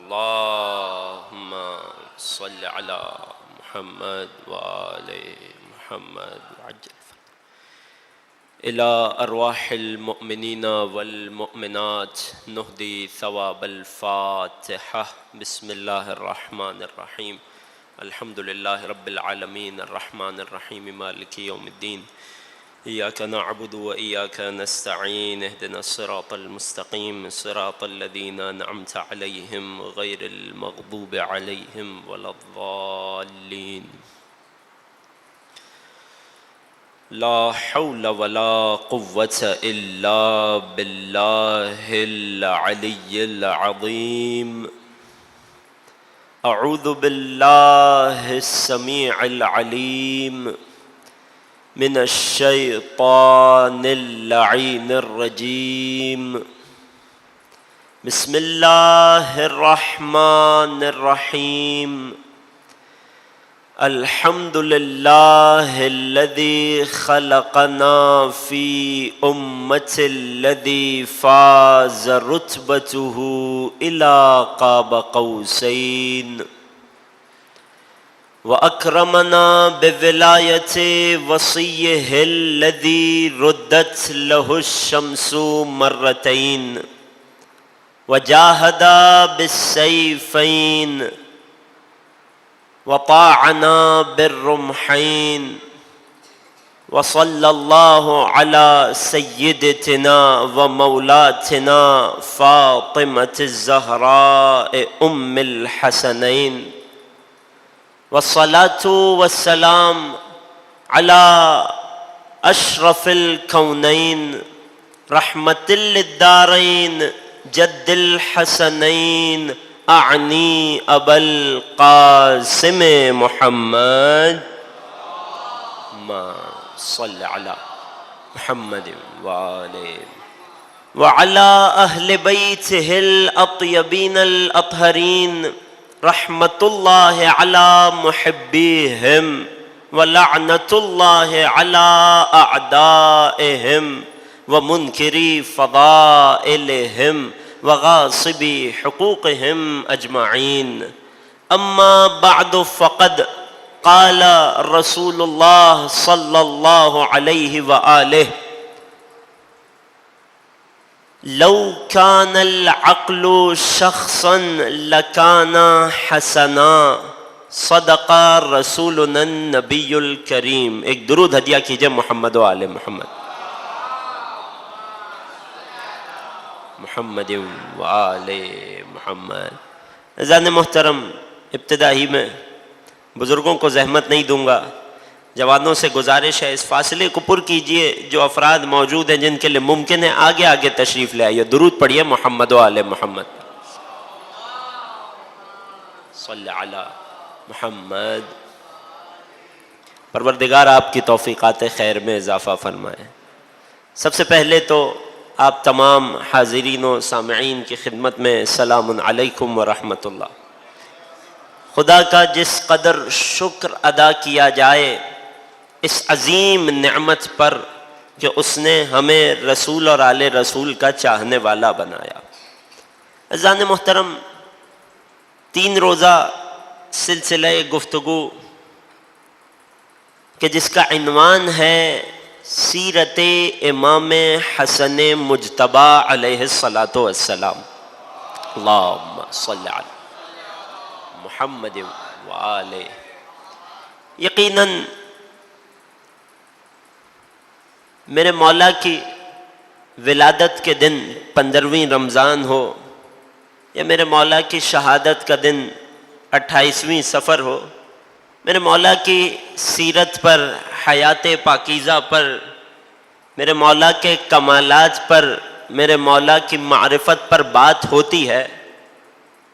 اللهم صل على محمد وآل محمد وعجل إلى أرواح المؤمنين والمؤمنات نهدي ثواب الفاتحة. بسم الله الرحمن الرحيم. الحمد لله رب العالمين الرحمن الرحيم مالك يوم الدين. إياك نعبد وإياك نستعين. اهدنا الصراط المستقيم صراط الذين أنعمت عليهم غير المغضوب عليهم ولا الضالين. لا حول ولا قوة إلا بالله العلي العظيم. أعوذ بالله السميع العليم من الشيطان اللعين الرجيم. بسم الله الرحمن الرحيم. الحمد لله الذي خلقنا في أمة الذي فاز رتبته إلى قاب قوسين، وأكرمنا بولاية وصيه الذي ردت له الشمس مرتين، وجاهد بالسيفين، وطاعنا بالرمحين. وصلى الله على سيدتنا ومولاتنا فاطمة الزهراء أم الحسنين، والصلاة والسلام على أشرف الكونين رحمة للدارين جد الحسنين أعني أبا القاسم محمد. ما صل على محمد وعلى أهل بيته الأطيبين الأطهرين رحمة الله على محبيهم ولعنة الله على أعدائهم ومنكري فضائلهم وغاصبي حقوقهم أجمعين. أما بعد، فقد قال رسول الله صلى الله عليه وآله: لو كان العقل شخصا لكان حسنا. صدق رسولنا النبی الکریم. ایک درود ہدیہ کیجئے محمد و آل محمد. محمد و آل محمد. عزیزان محترم، ابتدا ہی میں بزرگوں کو زحمت نہیں دوں گا. جوانوں سے گزارش ہے اس فاصلے کو پر کیجئے. جو افراد موجود ہیں جن کے لیے ممکن ہے آگے آگے تشریف لے آئیے. درود پڑھیے محمد و آل محمد. صلی علی محمد. پروردگار آپ کی توفیقات خیر میں اضافہ فرمائے. سب سے پہلے تو آپ تمام حاضرین و سامعین کی خدمت میں سلام علیکم ورحمۃ اللہ. خدا کا جس قدر شکر ادا کیا جائے اس عظیم نعمت پر کہ اس نے ہمیں رسول اور آل رسول کا چاہنے والا بنایا. عزیزان محترم، 3 روزہ سلسلہ گفتگو کہ جس کا عنوان ہے سیرت امام حسن مجتبی علیہ الصلاۃ والسلام. اللہم صل علی محمد وآلہ. یقیناً میرے مولا کی ولادت کے دن 15ویں رمضان ہو یا میرے مولا کی شہادت کا دن 28ویں سفر ہو، میرے مولا کی سیرت پر، حیات پاکیزہ پر، میرے مولا کے کمالات پر، میرے مولا کی معرفت پر بات ہوتی ہے،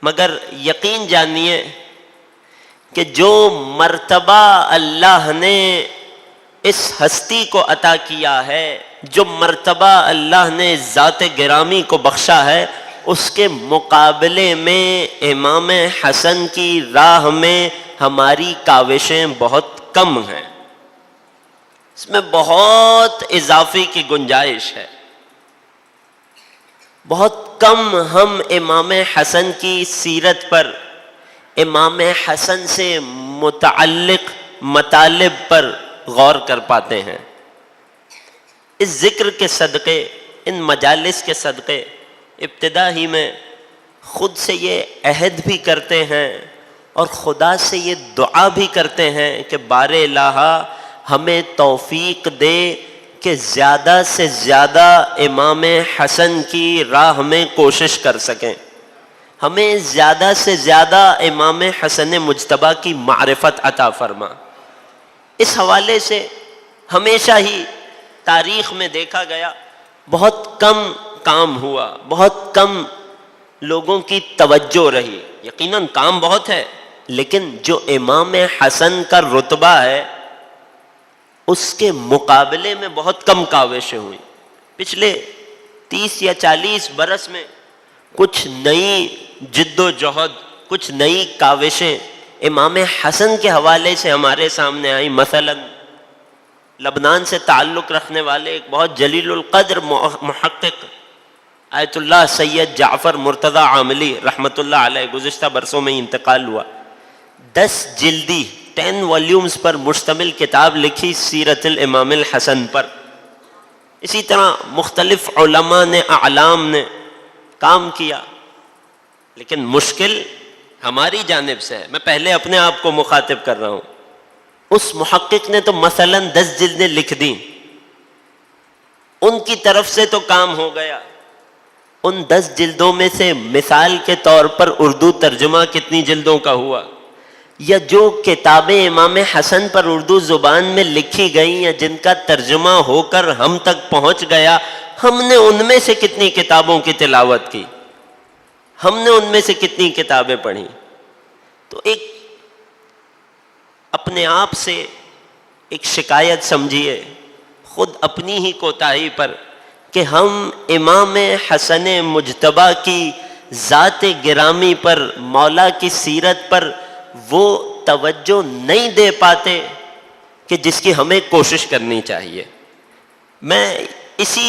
مگر یقین جانیے کہ جو مرتبہ اللہ نے اس ہستی کو عطا کیا ہے، جو مرتبہ اللہ نے ذات گرامی کو بخشا ہے، اس کے مقابلے میں امام حسن کی راہ میں ہماری کاوشیں بہت کم ہیں. اس میں بہت اضافے کی گنجائش ہے. بہت کم ہم امام حسن کی سیرت پر، امام حسن سے متعلق مطالب پر غور کر پاتے ہیں۔ اس ذکر کے صدقے، ان مجالس کے صدقے ابتدا ہی میں خود سے یہ عہد بھی کرتے ہیں اور خدا سے یہ دعا بھی کرتے ہیں کہ بار الہ ہمیں توفیق دے کہ زیادہ سے زیادہ امام حسن کی راہ میں کوشش کر سکیں، ہمیں زیادہ سے زیادہ امام حسن مجتبیٰ کی معرفت عطا فرما۔ اس حوالے سے ہمیشہ ہی تاریخ میں دیکھا گیا بہت کم کام ہوا، بہت کم لوگوں کی توجہ رہی۔ یقیناً کام بہت ہے، لیکن جو امام حسن کا رتبہ ہے اس کے مقابلے میں بہت کم کاوشیں ہوئیں۔ پچھلے 30 یا 40 برس میں کچھ نئی جد و جہد، کچھ نئی کاوشیں امام حسن کے حوالے سے ہمارے سامنے آئی۔ مثلاً لبنان سے تعلق رکھنے والے ایک بہت جلیل القدر محقق آیت اللہ سید جعفر مرتضی عاملی رحمۃ اللہ علیہ، گزشتہ برسوں میں انتقال ہوا، 10 جلدی 10 والیومز پر مشتمل کتاب لکھی سیرت الامام الحسن پر۔ اسی طرح مختلف علماء نے، اعلام نے کام کیا، لیکن مشکل ہماری جانب سے ہے۔ میں پہلے اپنے آپ کو مخاطب کر رہا ہوں۔ اس محقق نے تو مثلاً 10 جلدیں لکھ دیں، ان کی طرف سے تو کام ہو گیا۔ ان 10 جلدوں میں سے مثال کے طور پر اردو ترجمہ کتنی جلدوں کا ہوا، یا جو کتابیں امام حسن پر اردو زبان میں لکھی گئیں یا جن کا ترجمہ ہو کر ہم تک پہنچ گیا، ہم نے ان میں سے کتنی کتابوں کی تلاوت کی، ہم نے ان میں سے کتنی کتابیں پڑھی۔ تو ایک اپنے آپ سے ایک شکایت سمجھیے خود اپنی ہی کوتاہی پر کہ ہم امام حسن مجتبیٰ کی ذات گرامی پر، مولا کی سیرت پر وہ توجہ نہیں دے پاتے کہ جس کی ہمیں کوشش کرنی چاہیے۔ میں اسی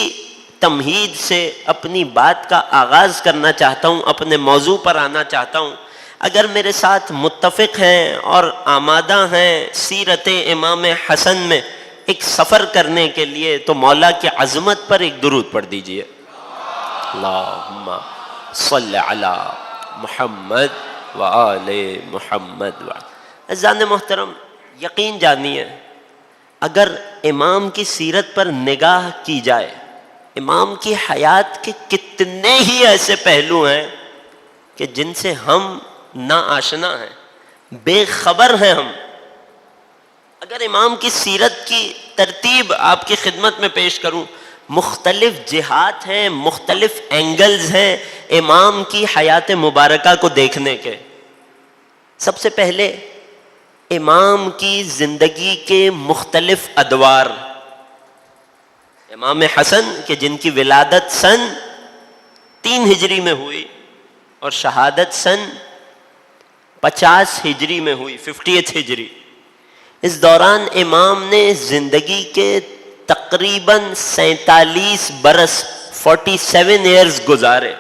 تمہید سے اپنی بات کا آغاز کرنا چاہتا ہوں، اپنے موضوع پر آنا چاہتا ہوں۔ اگر میرے ساتھ متفق ہیں اور آمادہ ہیں سیرت امام حسن میں ایک سفر کرنے کے لیے، تو مولا کی عظمت پر ایک درود پڑھ دیجئے۔ اللہم صل علی محمد وآل محمد۔ عزیزان محترم، یقین جانیے اگر امام کی سیرت پر نگاہ کی جائے، امام کی حیات کے کتنے ہی ایسے پہلو ہیں کہ جن سے ہم نا آشنا ہیں، بے خبر ہیں ہم۔ اگر امام کی سیرت کی ترتیب آپ کی خدمت میں پیش کروں، مختلف جہات ہیں، مختلف اینگلز ہیں امام کی حیات مبارکہ کو دیکھنے کے۔ سب سے پہلے امام کی زندگی کے مختلف ادوار۔ امام حسن کہ جن کی ولادت سن 3 ہجری میں ہوئی اور شہادت سن 50 ہجری میں ہوئی، 50 ہجری۔ اس دوران امام نے زندگی کے تقریباً 47 برس 47 ایئرز گزارے۔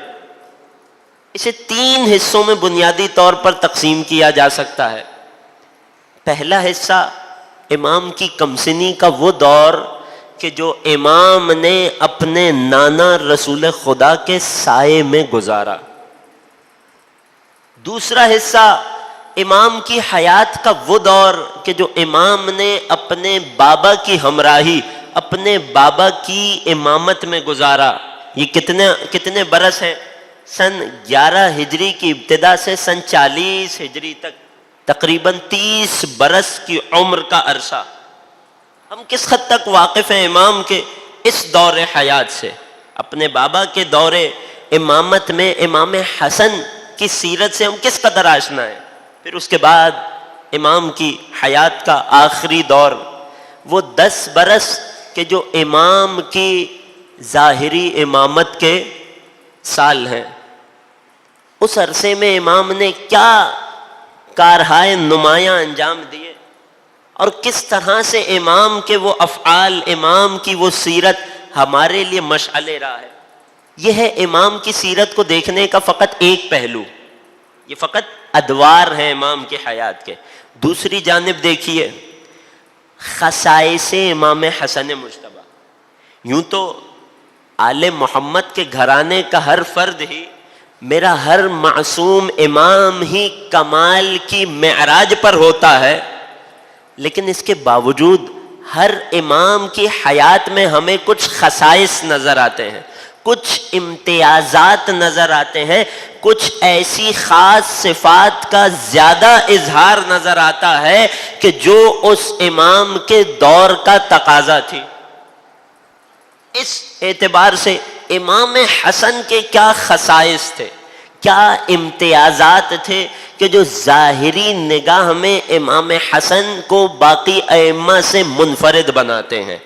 اسے 3 حصوں میں بنیادی طور پر تقسیم کیا جا سکتا ہے۔ پہلا حصہ امام کی کمسنی کا وہ دور کہ جو امام نے اپنے نانا رسول خدا کے سائے میں گزارا۔ دوسرا حصہ امام کی حیات کا وہ دور کہ جو امام نے اپنے بابا کی ہمراہی، اپنے بابا کی امامت میں گزارا۔ یہ کتنے برس ہیں؟ سن 11 ہجری کی ابتدا سے سن 40 ہجری تک، تقریباً 30 برس کی عمر کا عرصہ۔ ہم کس حد تک واقف ہیں امام کے اس دور حیات سے؟ اپنے بابا کے دور امامت میں امام حسن کی سیرت سے ہم کس قدر آشنا ہیں؟ پھر اس کے بعد امام کی حیات کا آخری دور، وہ 10 برس کہ جو امام کی ظاہری امامت کے سال ہیں۔ اس عرصے میں امام نے کیا کارہائے نمایاں انجام دیے اور کس طرح سے امام کے وہ افعال، امام کی وہ سیرت ہمارے لیے مشعل راہ ہے۔ یہ ہے امام کی سیرت کو دیکھنے کا فقط ایک پہلو، یہ فقط ادوار ہیں امام کی حیات کے۔ دوسری جانب دیکھیے خصائص امام حسن مجتبی۔ یوں تو آل محمد کے گھرانے کا ہر فرد ہی، میرا ہر معصوم امام ہی کمال کی معراج پر ہوتا ہے، لیکن اس کے باوجود ہر امام کی حیات میں ہمیں کچھ خصائص نظر آتے ہیں، کچھ امتیازات نظر آتے ہیں، کچھ ایسی خاص صفات کا زیادہ اظہار نظر آتا ہے کہ جو اس امام کے دور کا تقاضا تھی۔ اس اعتبار سے امام حسن کے کیا خصائص تھے، کیا امتیازات تھے کہ جو ظاہری نگاہ میں امام حسن کو باقی ائمہ سے منفرد بناتے ہیں۔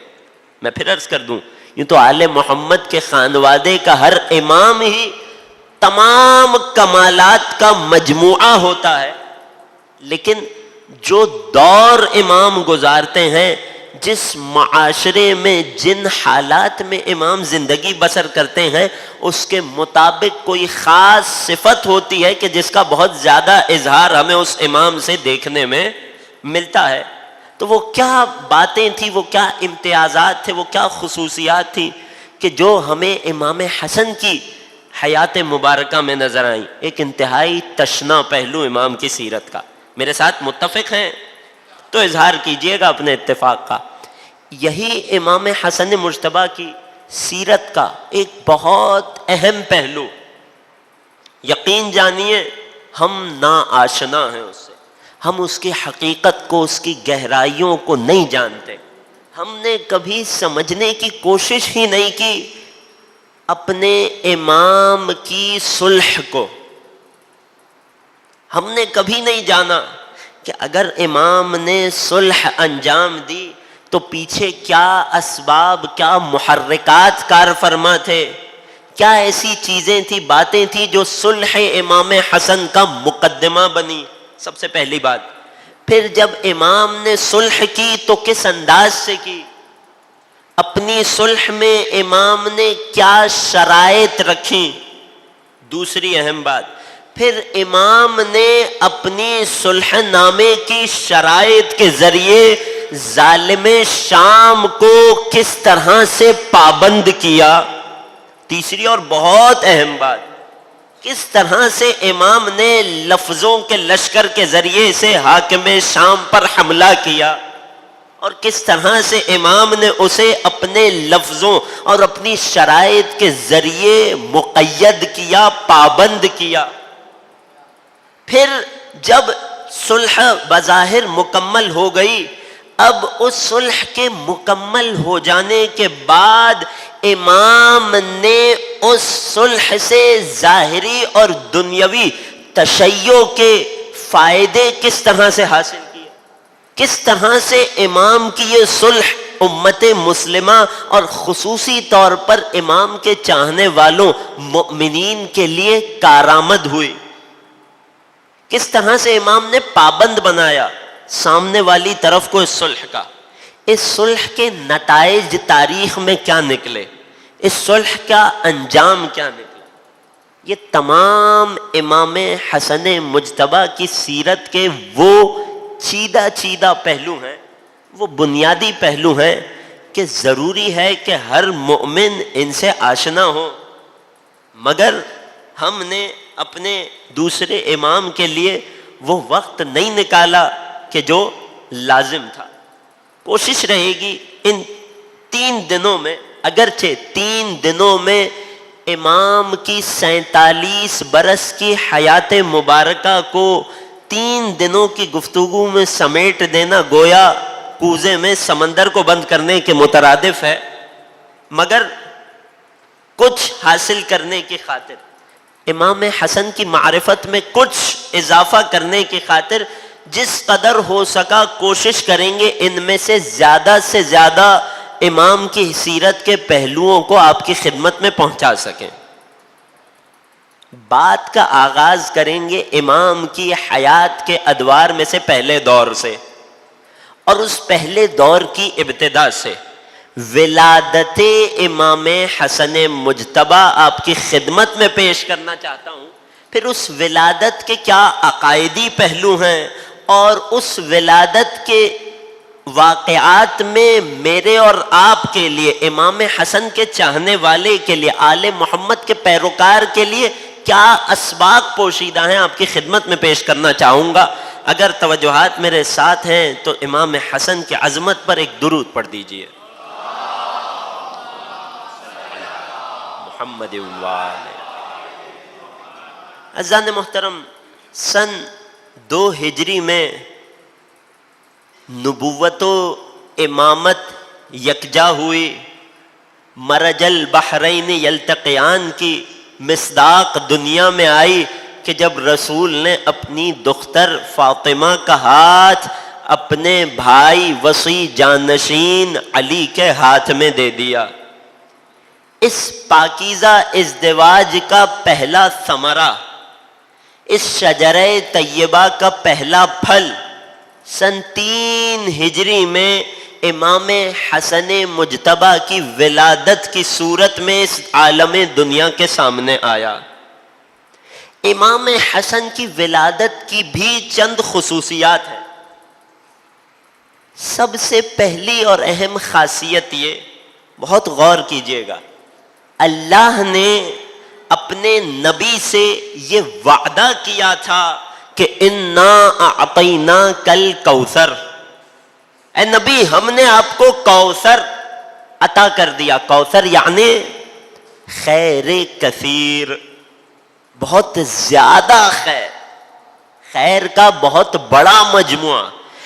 میں پھر عرض کر دوں، یہ تو آل محمد کے خانوادے کا ہر امام ہی تمام کمالات کا مجموعہ ہوتا ہے، لیکن جو دور امام گزارتے ہیں، جس معاشرے میں جن حالات میں امام زندگی بسر کرتے ہیں، اس کے مطابق کوئی خاص صفت ہوتی ہے کہ جس کا بہت زیادہ اظہار ہمیں اس امام سے دیکھنے میں ملتا ہے۔ تو وہ کیا باتیں تھیں، وہ کیا امتیازات تھے، وہ کیا خصوصیات تھیں کہ جو ہمیں امام حسن کی حیات مبارکہ میں نظر آئیں؟ ایک انتہائی تشنا پہلو امام کی سیرت کا، میرے ساتھ متفق ہیں تو اظہار کیجئے گا اپنے اتفاق کا۔ یہی امام حسن مجتبی کی سیرت کا ایک بہت اہم پہلو، یقین جانیے ہم نا آشنا ہیں اس سے، ہم اس کی حقیقت کو، اس کی گہرائیوں کو نہیں جانتے، ہم نے کبھی سمجھنے کی کوشش ہی نہیں کی اپنے امام کی صلح کو۔ ہم نے کبھی نہیں جانا کہ اگر امام نے صلح انجام دی تو پیچھے کیا اسباب، کیا محرکات کار فرما تھے، کیا ایسی چیزیں تھی، باتیں تھی جو صلح امام حسن کا مقدمہ بنی۔ سب سے پہلی بات، پھر جب امام نے صلح کی تو کس انداز سے کی، اپنی صلح میں امام نے کیا شرائط رکھی۔ دوسری اہم بات، پھر امام نے اپنی صلح نامے کی شرائط کے ذریعے ظالم شام کو کس طرح سے پابند کیا۔ تیسری اور بہت اہم بات، کس طرح سے امام نے لفظوں کے لشکر کے ذریعے سے حاکم شام پر حملہ کیا، اور کس طرح سے امام نے اسے اپنے لفظوں اور اپنی شرائط کے ذریعے مقید کیا، پابند کیا۔ پھر جب صلح بظاہر مکمل ہو گئی، اب اس صلح کے مکمل ہو جانے کے بعد امام نے اس صلح سے ظاہری اور دنیاوی تشیع کے فائدے کس طرح سے حاصل کیے، کس طرح سے امام کی یہ صلح امت مسلمہ اور خصوصی طور پر امام کے چاہنے والوں مؤمنین کے لیے کارآمد ہوئی، کس طرح سے امام نے پابند بنایا سامنے والی طرف کو اس صلح کا۔ اس صلح کے نتائج تاریخ میں کیا نکلے، اس صلح کا انجام کیا نکلا، یہ تمام امام حسن مجتبی کی سیرت کے وہ چیدہ چیدہ پہلو ہیں، وہ بنیادی پہلو ہیں کہ ضروری ہے کہ ہر مومن ان سے آشنا ہو، مگر ہم نے اپنے دوسرے امام کے لیے وہ وقت نہیں نکالا کہ جو لازم تھا۔ کوشش رہے گی ان 3 دنوں میں، اگرچہ 3 دنوں میں امام کی 47 برس کی حیات مبارکہ کو 3 دنوں کی گفتگو میں سمیٹ دینا گویا کوزے میں سمندر کو بند کرنے کے مترادف ہے، مگر کچھ حاصل کرنے کی خاطر، امام حسن کی معرفت میں کچھ اضافہ کرنے کی خاطر جس قدر ہو سکا کوشش کریں گے ان میں سے زیادہ امام کی سیرت کے پہلوؤں کو آپ کی خدمت میں پہنچا سکیں۔ بات کا آغاز کریں گے امام کی حیات کے ادوار میں سے پہلے دور سے، اور اس پہلے دور کی ابتدا سے ولادت امام حسن مجتبی آپ کی خدمت میں پیش کرنا چاہتا ہوں. پھر اس ولادت کے کیا عقائدی پہلو ہیں اور اس ولادت کے واقعات میں میرے اور آپ کے لیے، امام حسن کے چاہنے والے کے لیے، آل محمد کے پیروکار کے لیے کیا اسباق پوشیدہ ہیں، آپ کی خدمت میں پیش کرنا چاہوں گا. اگر توجہات میرے ساتھ ہیں تو امام حسن کی عظمت پر ایک درود پڑھ دیجئے. محمد والے. عزیزان محترم، سن 2 ہجری میں نبوت و امامت یکجا ہوئی. مرج البحرین یلتقیان کی مصداق دنیا میں آئی کہ جب رسول نے اپنی دختر فاطمہ کا ہاتھ اپنے بھائی وصی جانشین علی کے ہاتھ میں دے دیا. اس پاکیزہ ازدواج کا پہلا ثمرہ، اس شجرہ طیبہ کا پہلا پھل سن 3 ہجری میں امام حسن مجتبی کی ولادت کی صورت میں اس عالم دنیا کے سامنے آیا. امام حسن کی ولادت کی بھی چند خصوصیات ہیں. سب سے پہلی اور اہم خاصیت یہ، بہت غور کیجئے گا، اللہ نے اپنے نبی سے یہ وعدہ کیا تھا کہ انا اعطیناک الکوثر، اے نبی ہم نے آپ کو کوثر عطا کر دیا. کوثر یعنی خیر کثیر، بہت زیادہ خیر، خیر کا بہت بڑا مجموعہ.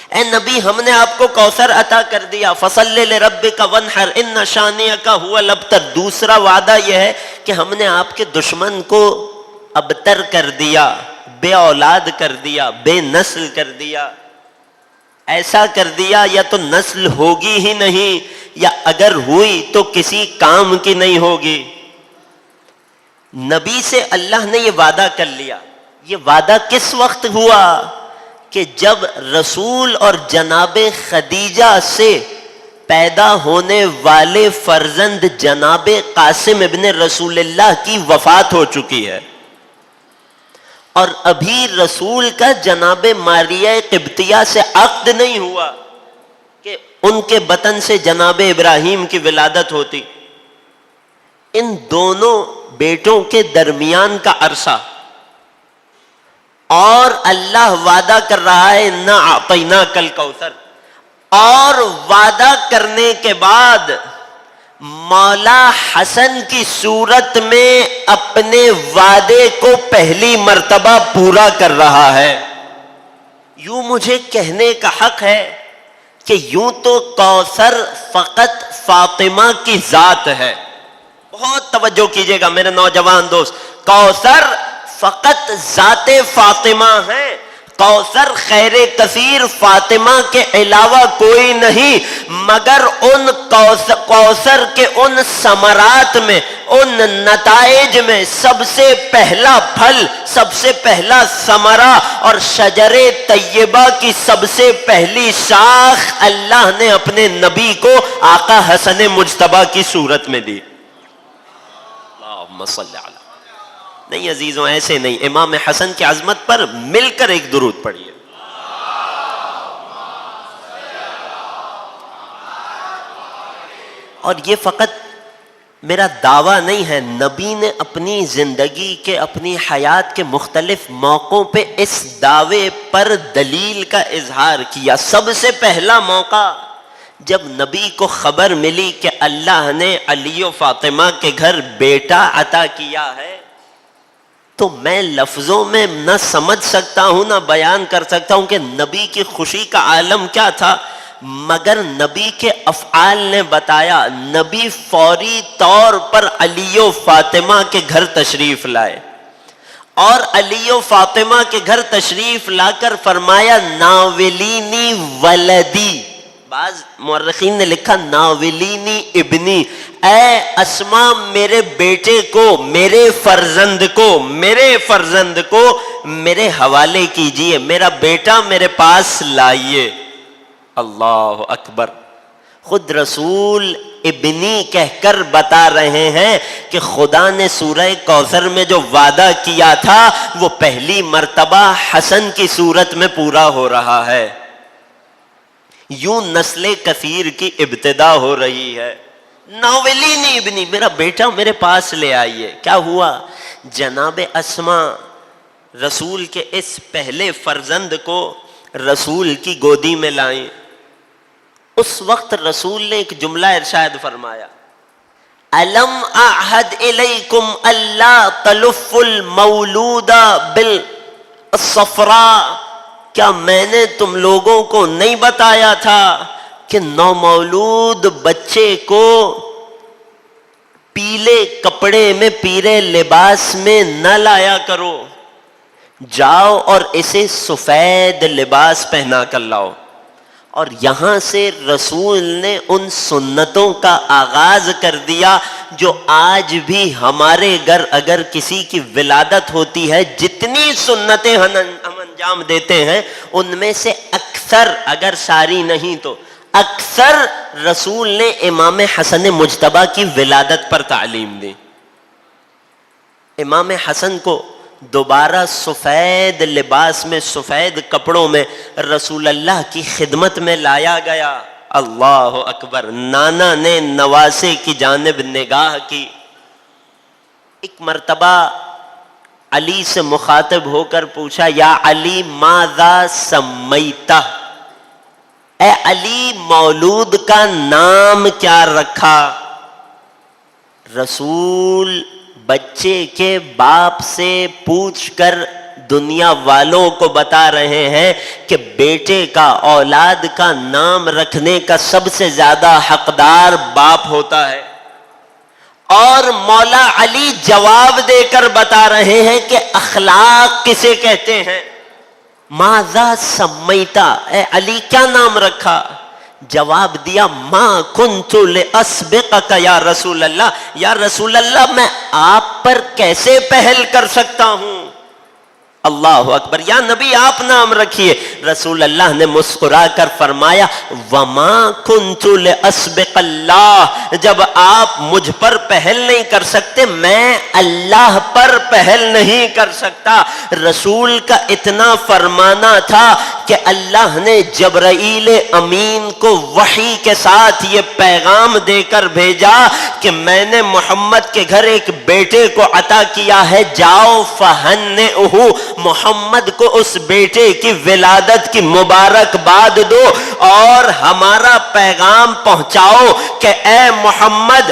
اے نبی ہم نے آپ کو کوثر عطا کر دیا. فصلی لربک وانحر ان شانئک هو الابتر. دوسرا وعدہ یہ ہے کہ ہم نے آپ کے دشمن کو ابتر کر دیا، بے اولاد کر دیا، بے نسل کر دیا. ایسا کر دیا یا تو نسل ہوگی ہی نہیں، یا اگر ہوئی تو کسی کام کی نہیں ہوگی. نبی سے اللہ نے یہ وعدہ کر لیا. یہ وعدہ کس وقت ہوا؟ کہ جب رسول اور جناب خدیجہ سے پیدا ہونے والے فرزند جناب قاسم ابن رسول اللہ کی وفات ہو چکی ہے، اور ابھی رسول کا جناب ماریہ قبطیہ سے عقد نہیں ہوا کہ ان کے بطن سے جناب ابراہیم کی ولادت ہوتی. ان دونوں بیٹوں کے درمیان کا عرصہ، اور اللہ وعدہ کر رہا ہے انا اعطیناک الکوثر. اور وعدہ کرنے کے بعد مولا حسن کی صورت میں اپنے وعدے کو پہلی مرتبہ پورا کر رہا ہے. یوں مجھے کہنے کا حق ہے کہ یوں تو کوثر فقط فاطمہ کی ذات ہے. بہت توجہ کیجئے گا میرے نوجوان دوست، کوثر فقط ذات فاطمہ ہے. کوثر خیر کثیر فاطمہ کے علاوہ کوئی نہیں، مگر ان کوثر کے ان ثمرات میں، ان نتائج میں سب سے پہلا پھل، سب سے پہلا ثمرہ اور شجر طیبہ کی سب سے پہلی شاخ اللہ نے اپنے نبی کو آقا حسن مجتبی کی صورت میں دی. اللہم صلی علی. نہیں عزیزوں، ایسے نہیں، امام حسن کی عظمت پر مل کر ایک درود پڑھیے. اور یہ فقط میرا دعویٰ نہیں ہے، نبی نے اپنی زندگی کے، اپنی حیات کے مختلف موقعوں پہ اس دعوے پر دلیل کا اظہار کیا. سب سے پہلا موقع جب نبی کو خبر ملی کہ اللہ نے علی و فاطمہ کے گھر بیٹا عطا کیا ہے، تو میں لفظوں میں نہ سمجھ سکتا ہوں نہ بیان کر سکتا ہوں کہ نبی کی خوشی کا عالم کیا تھا، مگر نبی کے افعال نے بتایا. نبی فوری طور پر علی و فاطمہ کے گھر تشریف لائے، اور علی و فاطمہ کے گھر تشریف لا کر فرمایا ناولینی ولدی. بعض مورخین نے لکھا ناولینی ابنی، اے اسما میرے بیٹے کو، میرے فرزند کو میرے حوالے کیجئے، میرا بیٹا میرے پاس لائیے. اللہ اکبر. خود رسول ابنی کہہ کر بتا رہے ہیں کہ خدا نے سورہ کوثر میں جو وعدہ کیا تھا وہ پہلی مرتبہ حسن کی صورت میں پورا ہو رہا ہے. یوں نسل کثیر کی ابتدا ہو رہی ہے. ناولین ابنی، میرا بیٹا میرے پاس لے آئیے. کیا ہوا؟ جناب اسما رسول کے اس پہلے فرزند کو رسول کی گودی میں لائیں. اس وقت رسول نے ایک جملہ ارشاد فرمایا، الم اعہد الیکم اللہ تلف المولود بالصفراء، کیا میں نے تم لوگوں کو نہیں بتایا تھا کہ نومولود بچے کو پیلے کپڑے میں، پیلے لباس میں نہ لایا کرو، جاؤ اور اسے سفید لباس پہنا کر لاؤ. اور یہاں سے رسول نے ان سنتوں کا آغاز کر دیا جو آج بھی ہمارے گھر اگر کسی کی ولادت ہوتی ہے، جتنی سنتیں ہم انجام دیتے ہیں ان میں سے اکثر، اگر ساری نہیں تو اکثر، رسول نے امام حسن مجتبی کی ولادت پر تعلیم دی. امام حسن کو دوبارہ سفید لباس میں، سفید کپڑوں میں رسول اللہ کی خدمت میں لایا گیا. اللہ اکبر. نانا نے نواسے کی جانب نگاہ کی. ایک مرتبہ علی سے مخاطب ہو کر پوچھا، یا علی ماذا سمیتہ، اے علی مولود کا نام کیا رکھا؟ رسول بچے کے باپ سے پوچھ کر دنیا والوں کو بتا رہے ہیں کہ بیٹے کا، اولاد کا نام رکھنے کا سب سے زیادہ حقدار باپ ہوتا ہے. اور مولا علی جواب دے کر بتا رہے ہیں کہ اخلاق کسے کہتے ہیں. ماذا سمیتا، اے علی کیا نام رکھا؟ جواب دیا، ما کنت لاسبقک یا رسول اللہ، یا رسول اللہ میں آپ پر کیسے پہل کر سکتا ہوں. اللہ اکبر. یا نبی آپ نام رکھیے. رسول اللہ نے مسکرا کر فرمایا، وما کنت لاسبق اللہ، جب آپ مجھ پر پہل نہیں کر سکتے میں اللہ پر پہل نہیں کر سکتا. رسول کا اتنا فرمانا تھا کہ اللہ نے جبرائیل امین کو وحی کے ساتھ یہ پیغام دے کر بھیجا کہ میں نے محمد کے گھر ایک بیٹے کو عطا کیا ہے، جاؤ فہنئہ، محمد کو اس بیٹے کی ولادت کی مبارکباد دو اور ہمارا پیغام پہنچاؤ کہ اے محمد،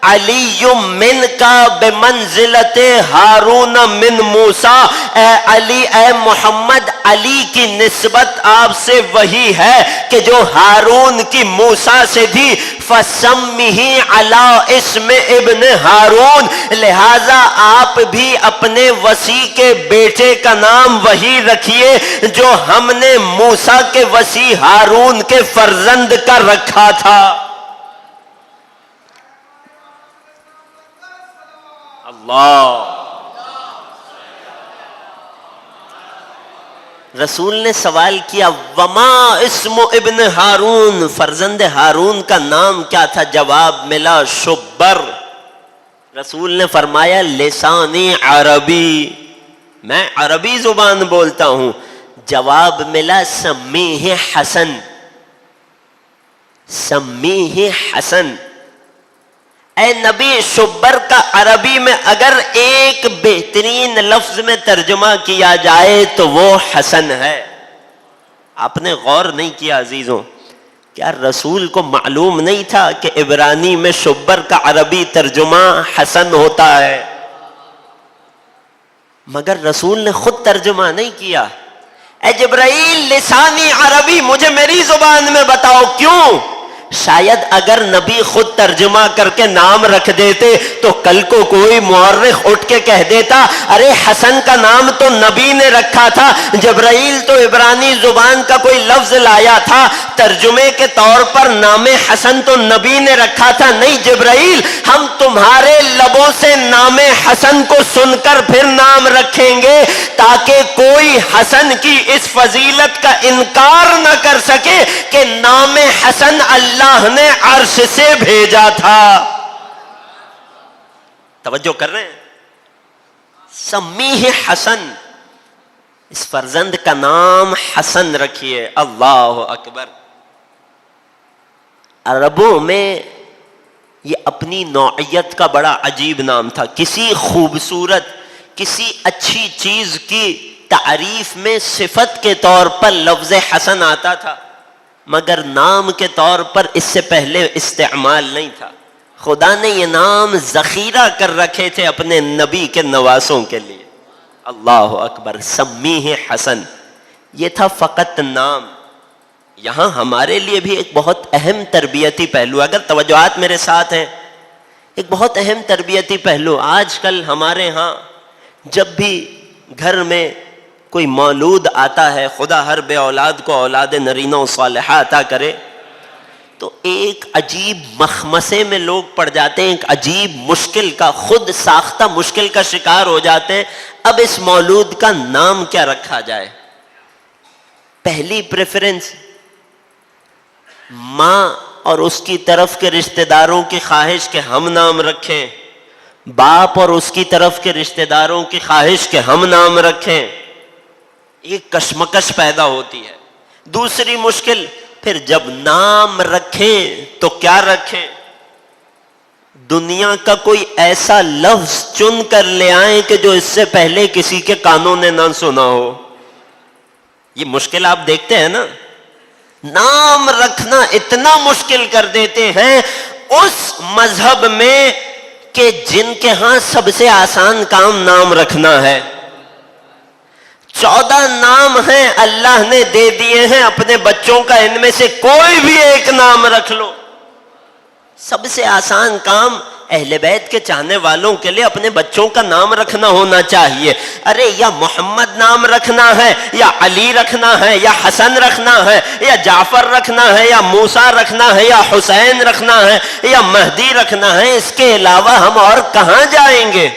علی من کا بمنزلت ہارون من موسیٰ، اے علی، اے محمد، علی کی نسبت آپ سے وہی ہے کہ جو ہارون کی موسیٰ سے تھی. فسمہ علی اسم ابن ہارون، لہذا آپ بھی اپنے وصی کے بیٹے کا نام وہی رکھیے جو ہم نے موسیٰ کے وصی ہارون کے فرزند کا رکھا تھا. اللہ. رسول نے سوال کیا، وما اسم ابن ہارون، فرزند ہارون کا نام کیا تھا؟ جواب ملا، شبر. رسول نے فرمایا، لسانی عربی، میں عربی زبان بولتا ہوں. جواب ملا، سمیہ حسن، سمیہ حسن. اے نبی، شبر کا عربی میں اگر ایک بہترین لفظ میں ترجمہ کیا جائے تو وہ حسن ہے. آپ نے غور نہیں کیا عزیزوں، کیا رسول کو معلوم نہیں تھا کہ عبرانی میں شبر کا عربی ترجمہ حسن ہوتا ہے؟ مگر رسول نے خود ترجمہ نہیں کیا. اے جبرائیل، لسانی عربی، مجھے میری زبان میں بتاؤ. کیوں؟ شاید اگر نبی خود ترجمہ کر کے نام رکھ دیتے تو کل کو کوئی مورخ اٹھ کے کہہ دیتا، ارے حسن کا نام تو نبی نے رکھا تھا، جبرائیل تو عبرانی زبان کا کوئی لفظ لایا تھا، ترجمے کے طور پر نام حسن تو نبی نے رکھا تھا. نہیں جبرائیل، ہم تمہارے لبوں سے نام حسن کو سن کر پھر نام رکھیں گے تاکہ کوئی حسن کی اس فضیلت کا انکار نہ کر سکے کہ نام حسن اللہ اللہ نے عرش سے بھیجا تھا. توجہ کر رہے ہیں؟ سمیہ حسن، اس فرزند کا نام حسن رکھیے. اللہ اکبر. عربوں میں یہ اپنی نوعیت کا بڑا عجیب نام تھا. کسی خوبصورت، کسی اچھی چیز کی تعریف میں صفت کے طور پر لفظ حسن آتا تھا، مگر نام کے طور پر اس سے پہلے استعمال نہیں تھا. خدا نے یہ نام ذخیرہ کر رکھے تھے اپنے نبی کے نواسوں کے لیے. اللہ اکبر. سمیہ حسن، یہ تھا فقط نام. یہاں ہمارے لیے بھی ایک بہت اہم تربیتی پہلو، اگر توجہات میرے ساتھ ہیں، ایک بہت اہم تربیتی پہلو. آج کل ہمارے ہاں جب بھی گھر میں کوئی مولود آتا ہے، خدا ہر بے اولاد کو اولاد نرینہ و صالحہ عطا کرے، تو ایک عجیب مخمسے میں لوگ پڑ جاتے ہیں، ایک عجیب مشکل کا، خود ساختہ مشکل کا شکار ہو جاتے ہیں. اب اس مولود کا نام کیا رکھا جائے؟ پہلی پریفرنس ماں اور اس کی طرف کے رشتہ داروں کی خواہش کہ ہم نام رکھیں، باپ اور اس کی طرف کے رشتہ داروں کی خواہش کہ ہم نام رکھیں. ایک کشمکش پیدا ہوتی ہے. دوسری مشکل، پھر جب نام رکھیں تو کیا رکھیں؟ دنیا کا کوئی ایسا لفظ چن کر لے آئیں کہ جو اس سے پہلے کسی کے کانوں نے نہ سنا ہو. یہ مشکل آپ دیکھتے ہیں نا. نام رکھنا اتنا مشکل کر دیتے ہیں اس مذہب میں کہ جن کے ہاں سب سے آسان کام نام رکھنا ہے. 14 نام ہیں اللہ نے دے دیے ہیں اپنے بچوں کا، ان میں سے کوئی بھی ایک نام رکھ لو. سب سے آسان کام اہل بیت کے چاہنے والوں کے لیے اپنے بچوں کا نام رکھنا ہونا چاہیے. ارے یا محمد نام رکھنا ہے، یا علی رکھنا ہے، یا حسن رکھنا ہے، یا جعفر رکھنا ہے، یا موسیٰ رکھنا ہے، یا حسین رکھنا ہے، یا مہدی رکھنا ہے. اس کے علاوہ ہم اور کہاں جائیں گے؟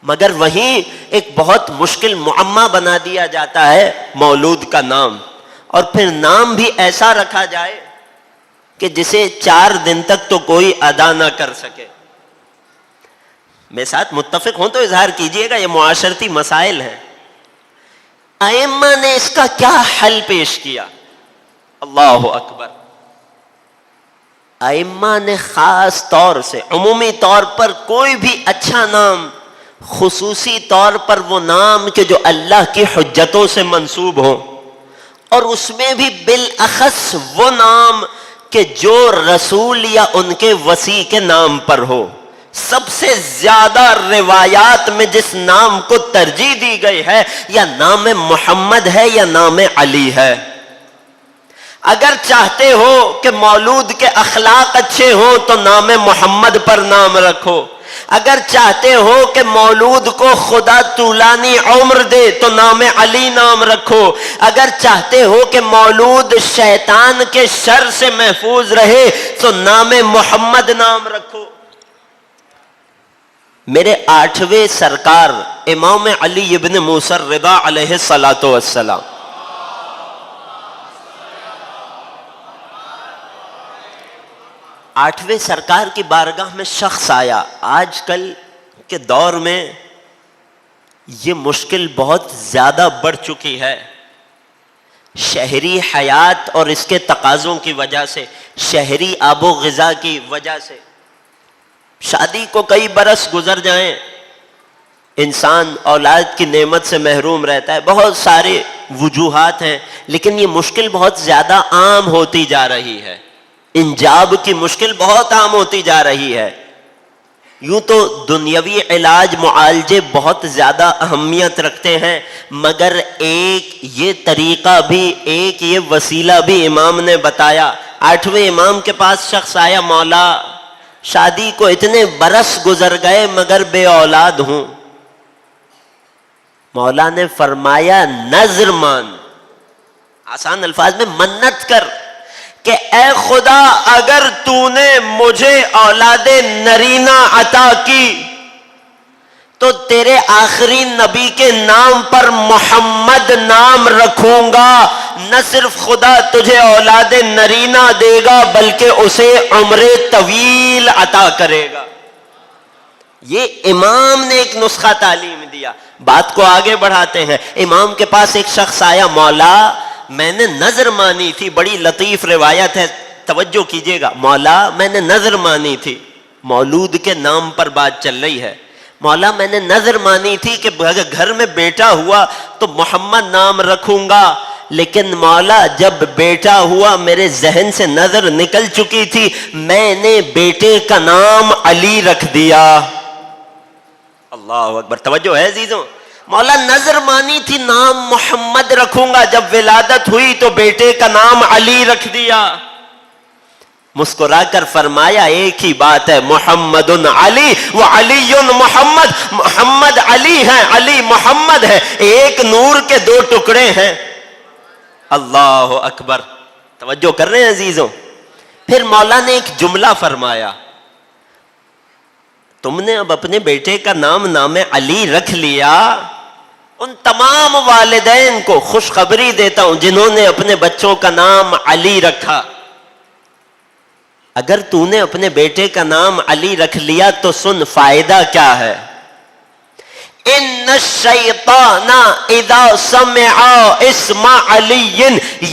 مگر وہیں ایک بہت مشکل معمہ بنا دیا جاتا ہے مولود کا نام. اور پھر نام بھی ایسا رکھا جائے کہ جسے 4 دن تک تو کوئی ادا نہ کر سکے. میرے ساتھ متفق ہوں تو اظہار کیجئے گا، یہ معاشرتی مسائل ہیں. ائمہ نے اس کا کیا حل پیش کیا؟ اللہ اکبر. ائمہ نے خاص طور سے، عمومی طور پر کوئی بھی اچھا نام، خصوصی طور پر وہ نام کہ جو اللہ کی حجتوں سے منسوب ہو، اور اس میں بھی بالاخص وہ نام کہ جو رسول یا ان کے وصی کے نام پر ہو. سب سے زیادہ روایات میں جس نام کو ترجیح دی گئی ہے یا نام محمد ہے یا نام علی ہے. اگر چاہتے ہو کہ مولود کے اخلاق اچھے ہوں تو نام محمد پر نام رکھو. اگر چاہتے ہو کہ مولود کو خدا طولانی عمر دے تو نام علی نام رکھو. اگر چاہتے ہو کہ مولود شیطان کے شر سے محفوظ رہے تو نام محمد نام رکھو. میرے 8ویں سرکار امام علی ابن موسیٰ الرضا علیہ الصلاۃ والسلام، آٹھویں سرکار کی بارگاہ میں شخص آیا. آج کل کے دور میں یہ مشکل بہت زیادہ بڑھ چکی ہے، شہری حیات اور اس کے تقاضوں کی وجہ سے، شہری آب و غذا کی وجہ سے. شادی کو کئی برس گزر جائیں، انسان اولاد کی نعمت سے محروم رہتا ہے. بہت سارے وجوہات ہیں، لیکن یہ مشکل بہت زیادہ عام ہوتی جا رہی ہے. انجاب کی مشکل بہت عام ہوتی جا رہی ہے. یوں تو دنیاوی علاج معالجے بہت زیادہ اہمیت رکھتے ہیں، مگر ایک یہ طریقہ بھی، ایک یہ وسیلہ بھی امام نے بتایا. 8ویں امام کے پاس شخص آیا، مولا شادی کو اتنے برس گزر گئے مگر بے اولاد ہوں. مولا نے فرمایا نذر مان، آسان الفاظ میں منت کر کہ اے خدا اگر تو نے مجھے اولاد نرینہ عطا کی تو تیرے آخری نبی کے نام پر محمد نام رکھوں گا، نہ صرف خدا تجھے اولاد نرینہ دے گا بلکہ اسے عمر طویل عطا کرے گا۔ یہ امام نے ایک نسخہ تعلیم دیا۔ بات کو آگے بڑھاتے ہیں۔ امام کے پاس ایک شخص آیا، مولا میں نے نظر مانی تھی، بڑی لطیف روایت ہے، توجہ کیجئے گا، مولا میں نے نظر مانی تھی، مولود کے نام پر بات چل رہی ہے، مولا میں نے نظر مانی تھی کہ گھر میں بیٹا ہوا تو محمد نام رکھوں گا، لیکن مولا جب بیٹا ہوا میرے ذہن سے نظر نکل چکی تھی، میں نے بیٹے کا نام علی رکھ دیا۔ اللہ اکبر، توجہ ہے عزیزوں، مولا نظر مانی تھی نام محمد رکھوں گا، جب ولادت ہوئی تو بیٹے کا نام علی رکھ دیا۔ مسکرا کر فرمایا ایک ہی بات ہے، محمد علی وعلی محمد، محمد علی ہے، علی محمد ہے، ایک نور کے دو ٹکڑے ہیں۔ اللہ اکبر، توجہ کر رہے ہیں عزیزوں۔ پھر مولا نے ایک جملہ فرمایا، تم نے اب اپنے بیٹے کا نام علی رکھ لیا، ان تمام والدین کو خوشخبری دیتا ہوں جنہوں نے اپنے بچوں کا نام علی رکھا، اگر تو نے اپنے بیٹے کا نام علی رکھ لیا تو سن فائدہ کیا ہے۔ ان الشیطان اذا سمع اسم علی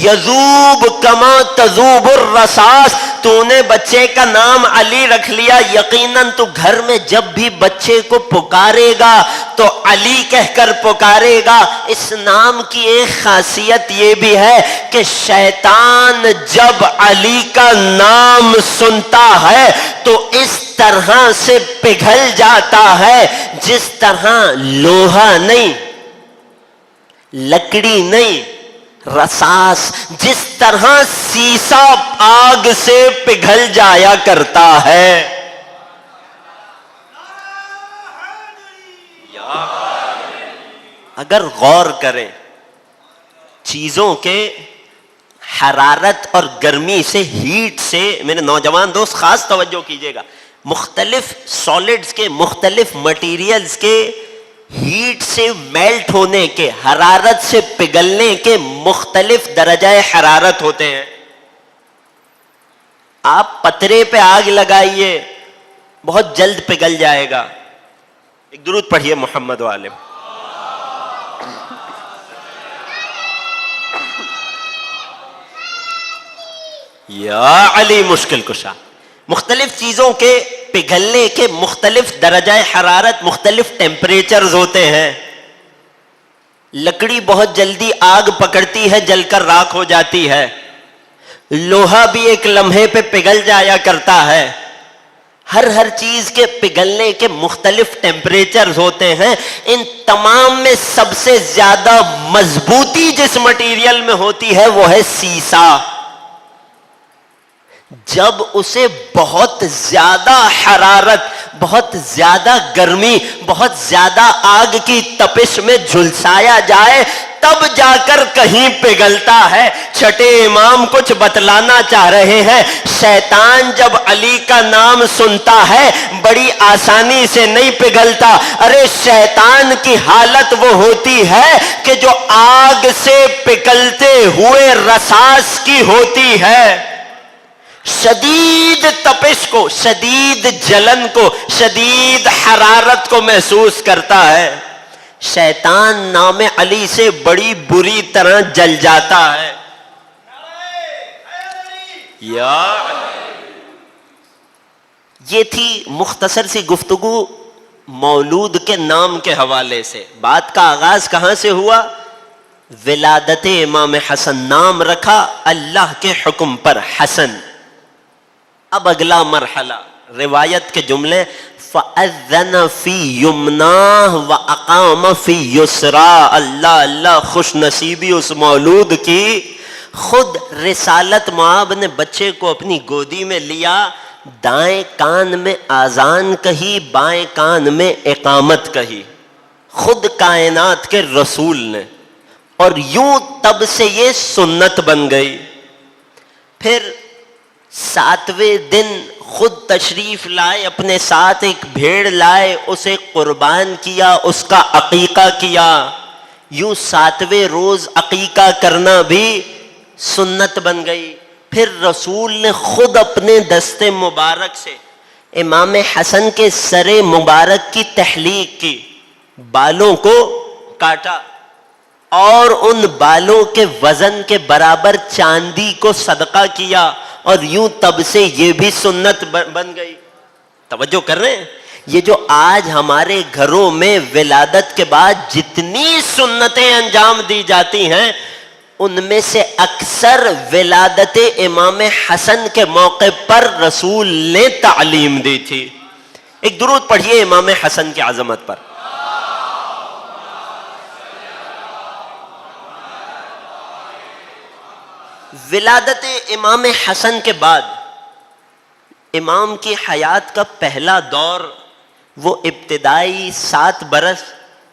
یذوب کما تذوب الرصاص، تو نے بچے کا نام علی رکھ لیا، یقیناً تو گھر میں جب بھی بچے کو پکارے گا تو علی کہہ کر پکارے گا۔ اس نام کی ایک خاصیت یہ بھی ہے کہ شیطان جب علی کا نام سنتا ہے تو اس طرح سے پگھل جاتا ہے جس طرح لوہا نہیں، لکڑی نہیں، رساس جس طرح سیسا آگ سے پگھل جایا کرتا ہے۔ اگر غور کریں چیزوں کے حرارت اور گرمی سے، ہیٹ سے، میرے نوجوان دوست خاص توجہ کیجئے گا، مختلف سالڈز کے، مختلف مٹیریلز کے ہیٹ سے میلٹ ہونے کے، حرارت سے پگھلنے کے مختلف درجہ حرارت ہوتے ہیں۔ آپ پترے پہ آگ لگائیے بہت جلد پگھل جائے گا۔ ایک درود پڑھیے محمد والے۔ یا علی مشکل کشا۔ مختلف چیزوں کے پگھلنے کے مختلف درجہ حرارت، مختلف ٹیمپریچرز ہوتے ہیں۔ لکڑی بہت جلدی آگ پکڑتی ہے، جل کر راکھ ہو جاتی ہے، لوہا بھی ایک لمحے پہ پگھل جایا کرتا ہے۔ ہر چیز کے پگھلنے کے مختلف ٹیمپریچرز ہوتے ہیں۔ ان تمام میں سب سے زیادہ مضبوطی جس مٹیریل میں ہوتی ہے وہ ہے سیسا۔ جب اسے بہت زیادہ حرارت، بہت زیادہ گرمی، بہت زیادہ آگ کی تپش میں جھلسایا جائے تب جا کر کہیں پگھلتا ہے۔ چھٹے امام کچھ بتلانا چاہ رہے ہیں، شیطان جب علی کا نام سنتا ہے بڑی آسانی سے نہیں پگھلتا۔ ارے شیطان کی حالت وہ ہوتی ہے کہ جو آگ سے پگھلتے ہوئے رساس کی ہوتی ہے، شدید تپش کو، شدید جلن کو، شدید حرارت کو محسوس کرتا ہے۔ شیطان نام علی سے بڑی بری طرح جل جاتا ہے۔ یا یہ تھی مختصر سی گفتگو مولود کے نام کے حوالے سے۔ بات کا آغاز کہاں سے ہوا؟ ولادت امام حسن، نام رکھا اللہ کے حکم پر حسن۔ اب اگلا مرحلہ، روایت کے جملے، فَأَذَّنَ فِي يُمْنَاهُ وَأَقَامَ فِي يُسْرَا۔ اللہ اللہ، خوش نصیبی اس مولود کی، خود رسالت مآب نے بچے کو اپنی گودی میں لیا، دائیں کان میں آذان کہی، بائیں کان میں اقامت کہی، خود کائنات کے رسول نے، اور یوں تب سے یہ سنت بن گئی۔ پھر ساتویں دن خود تشریف لائے، اپنے ساتھ ایک بھیڑ لائے، اسے قربان کیا، اس کا عقیقہ کیا۔ یوں ساتویں روز عقیقہ کرنا بھی سنت بن گئی۔ پھر رسول نے خود اپنے دست مبارک سے امام حسن کے سر مبارک کی تحلیق کی، بالوں کو کاٹا اور ان بالوں کے وزن کے برابر چاندی کو صدقہ کیا، اور یوں تب سے یہ بھی سنت بن گئی۔ توجہ کر رہے ہیں؟ یہ جو آج ہمارے گھروں میں ولادت کے بعد جتنی سنتیں انجام دی جاتی ہیں، ان میں سے اکثر ولادت امام حسن کے موقع پر رسول نے تعلیم دی تھی۔ ایک درود پڑھیے امام حسن کی عظمت پر۔ ولادت امام حسن کے بعد امام کی حیات کا پہلا دور وہ ابتدائی 7 برس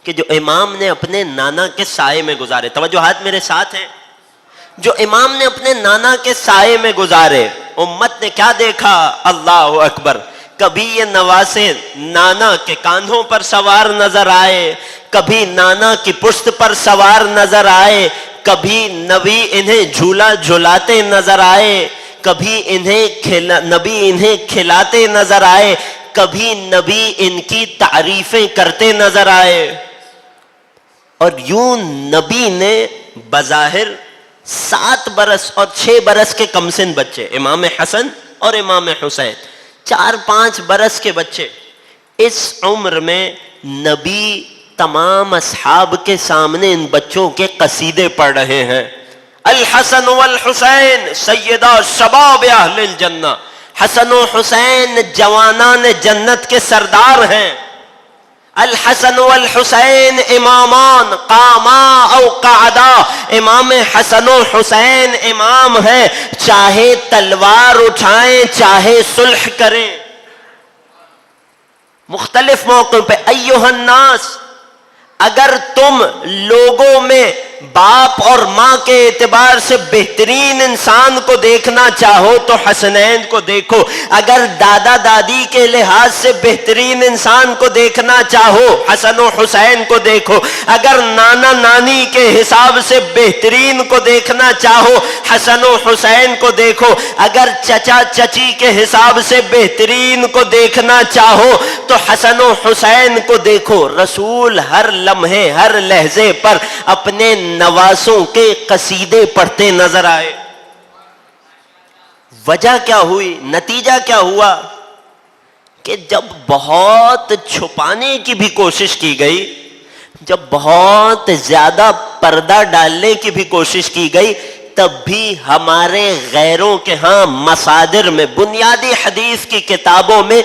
کہ جو امام نے اپنے نانا کے سائے میں گزارے۔ توجہات میرے ساتھ ہیں؟ جو امام نے اپنے نانا کے سائے میں گزارے، امت نے کیا دیکھا؟ اللہ اکبر! کبھی یہ نواسے نانا کے کاندھوں پر سوار نظر آئے، کبھی نانا کی پشت پر سوار نظر آئے، کبھی نبی انہیں جھولا جھلاتے نظر آئے، کبھی نبی انہیں کھلاتے نظر آئے، کبھی نبی ان کی تعریفیں کرتے نظر آئے۔ اور یوں نبی نے بظاہر 7 برس اور 6 برس کے کم سن بچے، امام حسن اور امام حسین 4-5 برس کے بچے، اس عمر میں نبی تمام اصحاب کے سامنے ان بچوں کے قصیدے پڑھ رہے ہیں۔ الحسن والحسین سیدہ شباب اہل الجنہ، حسن و حسین جوانان جنت کے سردار ہیں۔ الحسن والحسین امامان قاما او قعدا، امام حسن و حسین امام ہیں، چاہے تلوار اٹھائیں چاہے صلح کریں۔ مختلف موقعوں پہ ایھا الناس، اگر تم لوگوں میں باپ اور ماں کے اعتبار سے بہترین انسان کو دیکھنا چاہو تو حسنین کو دیکھو، اگر دادا دادی کے لحاظ سے بہترین انسان کو دیکھنا چاہو حسن و حسین کو دیکھو، اگر نانا نانی کے حساب سے بہترین کو دیکھنا چاہو حسن و حسین کو دیکھو، اگر چچا چچی کے حساب سے بہترین کو دیکھنا چاہو تو حسن و حسین کو دیکھو۔ رسول ہر لمحے ہر لہجے پر اپنے نواسوں کے قصیدے پڑھتے نظر آئے۔ وجہ کیا ہوئی؟ نتیجہ کیا ہوا؟ کہ جب بہت چھپانے کی بھی کوشش کی گئی، جب بہت زیادہ پردہ ڈالنے کی بھی کوشش کی گئی، تب بھی ہمارے غیروں کے ہاں مصادر میں، بنیادی حدیث کی کتابوں میں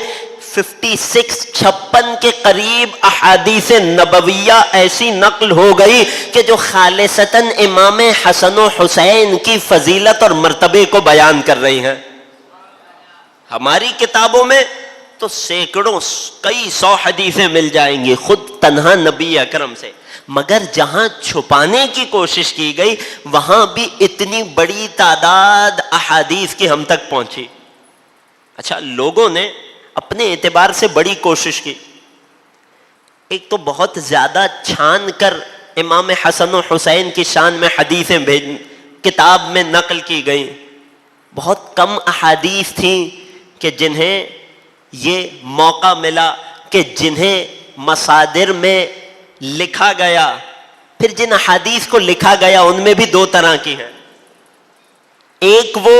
56 کے قریب احادیث نبویہ ایسی نقل ہو گئی کہ جو خالصتاً امام حسن و حسین کی فضیلت اور مرتبے کو بیان کر رہی ہیں۔ ہماری کتابوں میں تو سینکڑوں کئی 100 حدیثیں مل جائیں گی خود تنہا نبی اکرم سے، مگر جہاں چھپانے کی کوشش کی گئی وہاں بھی اتنی بڑی تعداد احادیث کی ہم تک پہنچی۔ اچھا، لوگوں نے اپنے اعتبار سے بڑی کوشش کی۔ ایک تو بہت زیادہ چھان کر امام حسن و حسین کی شان میں حدیثیں کتاب میں نقل کی گئیں، بہت کم احادیث تھیں کہ جنہیں یہ موقع ملا کہ جنہیں مصادر میں لکھا گیا۔ پھر جن احادیث کو لکھا گیا ان میں بھی 2 طرح کی ہیں۔ ایک وہ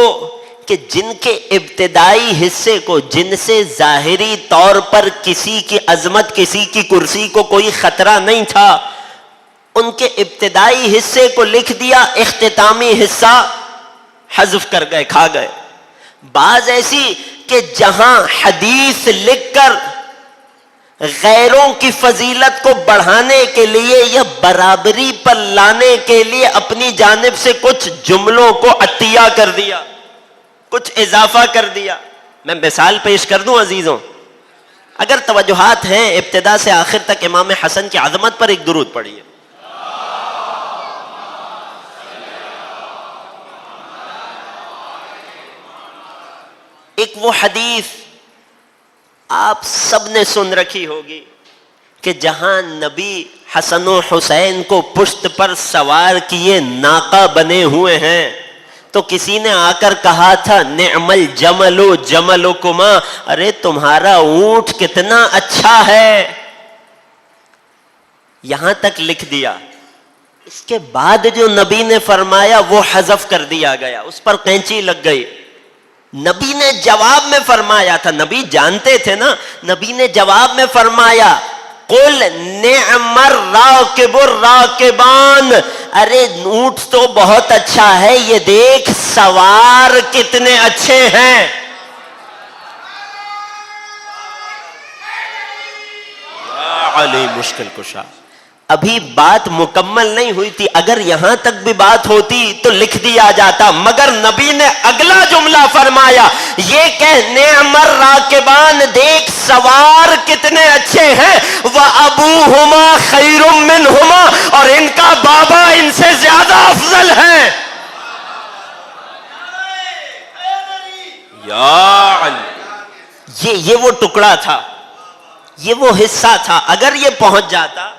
کہ جن کے ابتدائی حصے کو، جن سے ظاہری طور پر کسی کی عظمت، کسی کی کرسی کو کوئی خطرہ نہیں تھا، ان کے ابتدائی حصے کو لکھ دیا، اختتامی حصہ حذف کر گئے، کھا گئے۔ بعض ایسی کہ جہاں حدیث لکھ کر غیروں کی فضیلت کو بڑھانے کے لیے یا برابری پر لانے کے لیے اپنی جانب سے کچھ جملوں کو عطیہ کر دیا، کچھ اضافہ کر دیا۔ میں مثال پیش کر دوں عزیزوں، اگر توجہات ہیں ابتدا سے آخر تک امام حسن کی عظمت پر ایک درود پڑھیے۔ ایک وہ حدیث آپ سب نے سن رکھی ہوگی کہ جہاں نبی حسن و حسین کو پشت پر سوار کیے ناقہ بنے ہوئے ہیں تو کسی نے آ کر کہا تھا نعم الجمل جملکما، ارے تمہارا اونٹ کتنا اچھا ہے، یہاں تک لکھ دیا. اس کے بعد جو نبی نے فرمایا وہ حذف کر دیا گیا، اس پر قینچی لگ گئی. نبی نے جواب میں فرمایا تھا، نبی جانتے تھے نا، نبی نے جواب میں فرمایا قل نعم الراکب الراکبان، ارے اونٹ تو بہت اچھا ہے، یہ دیکھ سوار کتنے اچھے ہیں. علی مشکل کشا. ابھی بات مکمل نہیں ہوئی تھی، اگر یہاں تک بھی بات ہوتی تو لکھ دیا جاتا، مگر نبی نے اگلا جملہ فرمایا یہ کہ نعم الراکبان، دیکھ سوار کتنے اچھے ہیں، وَأَبُوهُمَا خَيْرٌ مِّنْهُمَا، اور ان کا بابا ان سے زیادہ افضل ہے. یا علی، یہ وہ ٹکڑا تھا، یہ وہ حصہ تھا. اگر یہ پہنچ جاتا،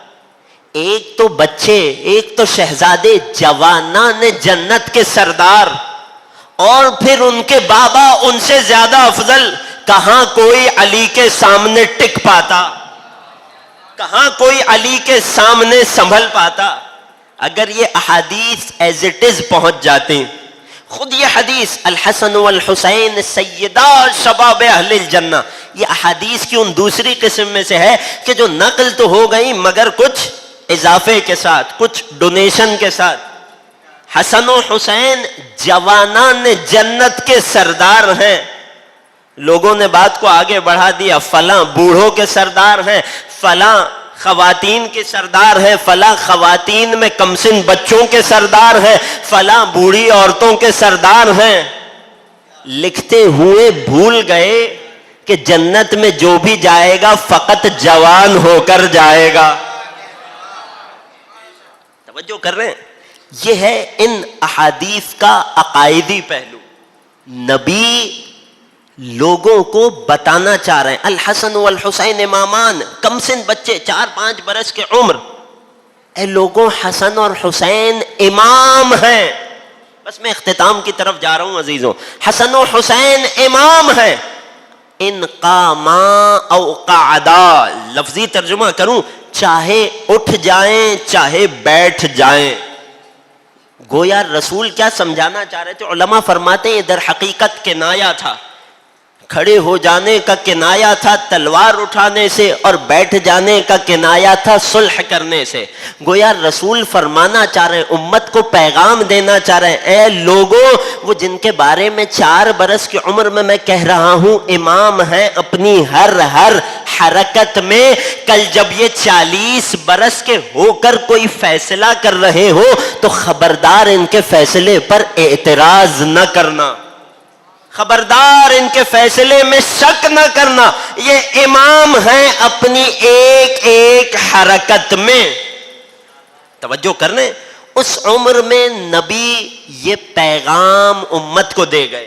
ایک تو بچے، ایک تو شہزادے جوانان جنت کے سردار، اور پھر ان کے بابا ان سے زیادہ افضل، کہاں کوئی علی کے سامنے ٹک پاتا، کہاں کوئی علی کے سامنے سنبھل پاتا. اگر یہ احادیث ایز اٹ از پہنچ جاتے، خود یہ حدیث الحسن والحسین سیدہ شباب اہل الجنہ، یہ احادیث کی ان دوسری قسم میں سے ہے کہ جو نقل تو ہو گئی مگر کچھ اضافے کے ساتھ، کچھ ڈونیشن کے ساتھ. حسن و حسین جوانان جنت کے سردار ہیں. لوگوں نے بات کو آگے بڑھا دیا، فلاں بوڑھوں کے سردار ہیں، فلاں خواتین کے سردار ہیں، فلاں خواتین میں کمسن بچوں کے سردار ہیں، فلاں بوڑھی عورتوں کے سردار ہیں. لکھتے ہوئے بھول گئے کہ جنت میں جو بھی جائے گا فقط جوان ہو کر جائے گا. توجہ کر رہے ہیں؟ یہ ہے ان احادیث کا عقائدی پہلو. نبی لوگوں کو بتانا چاہ رہے ہیں الحسن والحسین امامان، کم سن بچے 4-5 برس کے عمر، اے لوگوں حسن اور حسین امام ہیں. بس میں اختتام کی طرف جا رہا ہوں عزیزوں. حسن و حسین امام ہیں. ان قاما او قعدا، لفظی ترجمہ کروں، چاہے اٹھ جائیں چاہے بیٹھ جائیں. گویا رسول کیا سمجھانا چاہ رہے تھے؟ علماء فرماتے ہیں در حقیقت کنایا تھا، کھڑے ہو جانے کا کنایا تھا تلوار اٹھانے سے، اور بیٹھ جانے کا کنایا تھا صلح کرنے سے. گویا رسول فرمانا چاہ رہے ہیں، امت کو پیغام دینا چاہ رہے ہیں، اے لوگوں وہ جن کے بارے میں 4 برس کی عمر میں کہہ رہا ہوں امام ہیں اپنی ہر حرکت میں، کل جب یہ 40 برس کے ہو کر کوئی فیصلہ کر رہے ہو تو خبردار ان کے فیصلے پر اعتراض نہ کرنا، خبردار ان کے فیصلے میں شک نہ کرنا. یہ امام ہیں اپنی ایک ایک حرکت میں. توجہ کرنے، اس عمر میں نبی یہ پیغام امت کو دے گئے.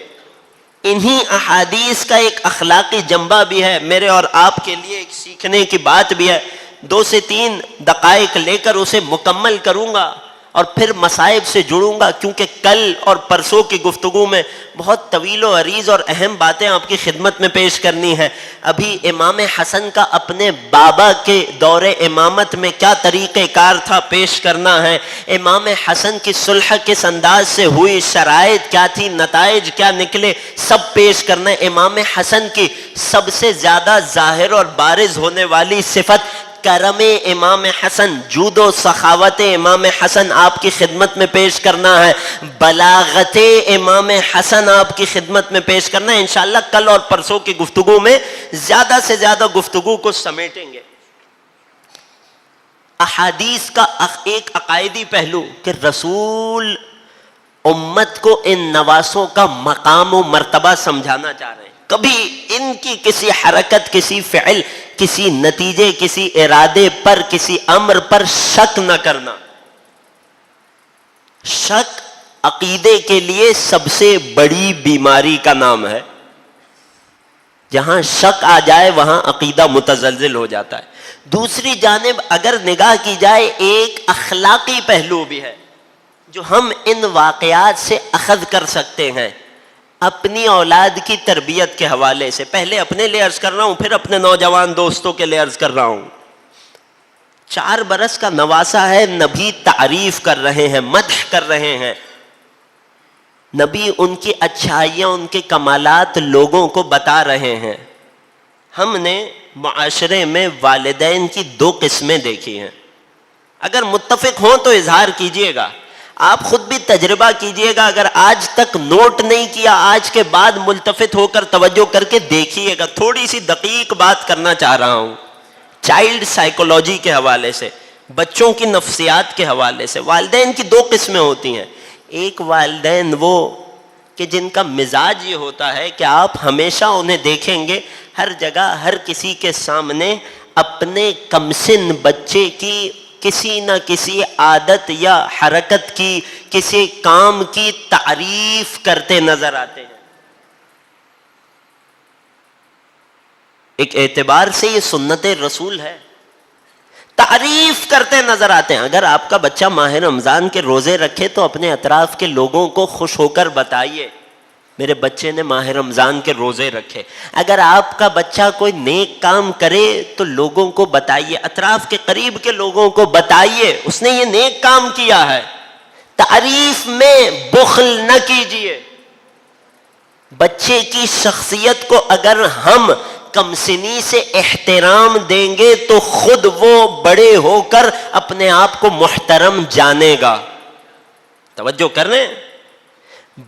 انہی احادیث کا ایک اخلاقی جنبہ بھی ہے، میرے اور آپ کے لیے ایک سیکھنے کی بات بھی ہے. 2 سے 3 دقائق لے کر اسے مکمل کروں گا اور پھر مصائب سے جڑوں گا، کیونکہ کل اور پرسوں کی گفتگو میں بہت طویل و عریض اور اہم باتیں آپ کی خدمت میں پیش کرنی ہیں. ابھی امام حسن کا اپنے بابا کے دور امامت میں کیا طریقہ کار تھا پیش کرنا ہے، امام حسن کی صلح کس انداز سے ہوئی، شرائط کیا تھی، نتائج کیا نکلے، سب پیش کرنا ہے. امام حسن کی سب سے زیادہ ظاہر اور بارز ہونے والی صفت کرم امام حسن، جود و سخاوت امام حسن آپ کی خدمت میں پیش کرنا ہے، بلاغت امام حسن آپ کی خدمت میں پیش کرنا ہے. انشاءاللہ کل اور پرسوں کی گفتگو میں زیادہ سے زیادہ گفتگو کو سمیٹیں گے. احادیث کا ایک عقائدی پہلو کہ رسول امت کو ان نواسوں کا مقام و مرتبہ سمجھانا چاہ رہے ہیں. کبھی ان کی کسی حرکت، کسی فعل، کسی نتیجے، کسی ارادے پر، کسی امر پر شک نہ کرنا. شک عقیدے کے لیے سب سے بڑی بیماری کا نام ہے. جہاں شک آ جائے وہاں عقیدہ متزلزل ہو جاتا ہے۔ دوسری جانب اگر نگاہ کی جائے ایک اخلاقی پہلو بھی ہے جو ہم ان واقعات سے اخذ کر سکتے ہیں اپنی اولاد کی تربیت کے حوالے سے۔ پہلے اپنے لیے عرض کر رہا ہوں، پھر اپنے نوجوان دوستوں کے لیے عرض کر رہا ہوں۔ 4 برس کا نواسا ہے، نبی تعریف کر رہے ہیں، مدح کر رہے ہیں، نبی ان کی اچھائیاں، ان کے کمالات لوگوں کو بتا رہے ہیں۔ ہم نے معاشرے میں والدین کی 2 قسمیں دیکھی ہیں۔ اگر متفق ہوں تو اظہار کیجئے گا، آپ خود بھی تجربہ کیجئے گا، اگر آج تک نوٹ نہیں کیا آج کے بعد ملتفت ہو کر توجہ کر کے دیکھیے گا۔ تھوڑی سی دقیق بات کرنا چاہ رہا ہوں چائلڈ سائیکولوجی کے حوالے سے، بچوں کی نفسیات کے حوالے سے۔ والدین کی 2 قسمیں ہوتی ہیں۔ ایک والدین وہ کہ جن کا مزاج یہ ہوتا ہے کہ آپ ہمیشہ انہیں دیکھیں گے ہر جگہ ہر کسی کے سامنے اپنے کمسن بچے کی کسی نہ کسی عادت یا حرکت کی، کسی کام کی تعریف کرتے نظر آتے ہیں۔ ایک اعتبار سے یہ سنت رسول ہے، تعریف کرتے نظر آتے ہیں۔ اگر آپ کا بچہ ماہ رمضان کے روزے رکھے تو اپنے اطراف کے لوگوں کو خوش ہو کر بتائیے میرے بچے نے ماہ رمضان کے روزے رکھے۔ اگر آپ کا بچہ کوئی نیک کام کرے تو لوگوں کو بتائیے، اطراف کے قریب کے لوگوں کو بتائیے اس نے یہ نیک کام کیا ہے۔ تعریف میں بخل نہ کیجیے۔ بچے کی شخصیت کو اگر ہم کمسنی سے احترام دیں گے تو خود وہ بڑے ہو کر اپنے آپ کو محترم جانے گا۔ توجہ کر رہے ہیں؟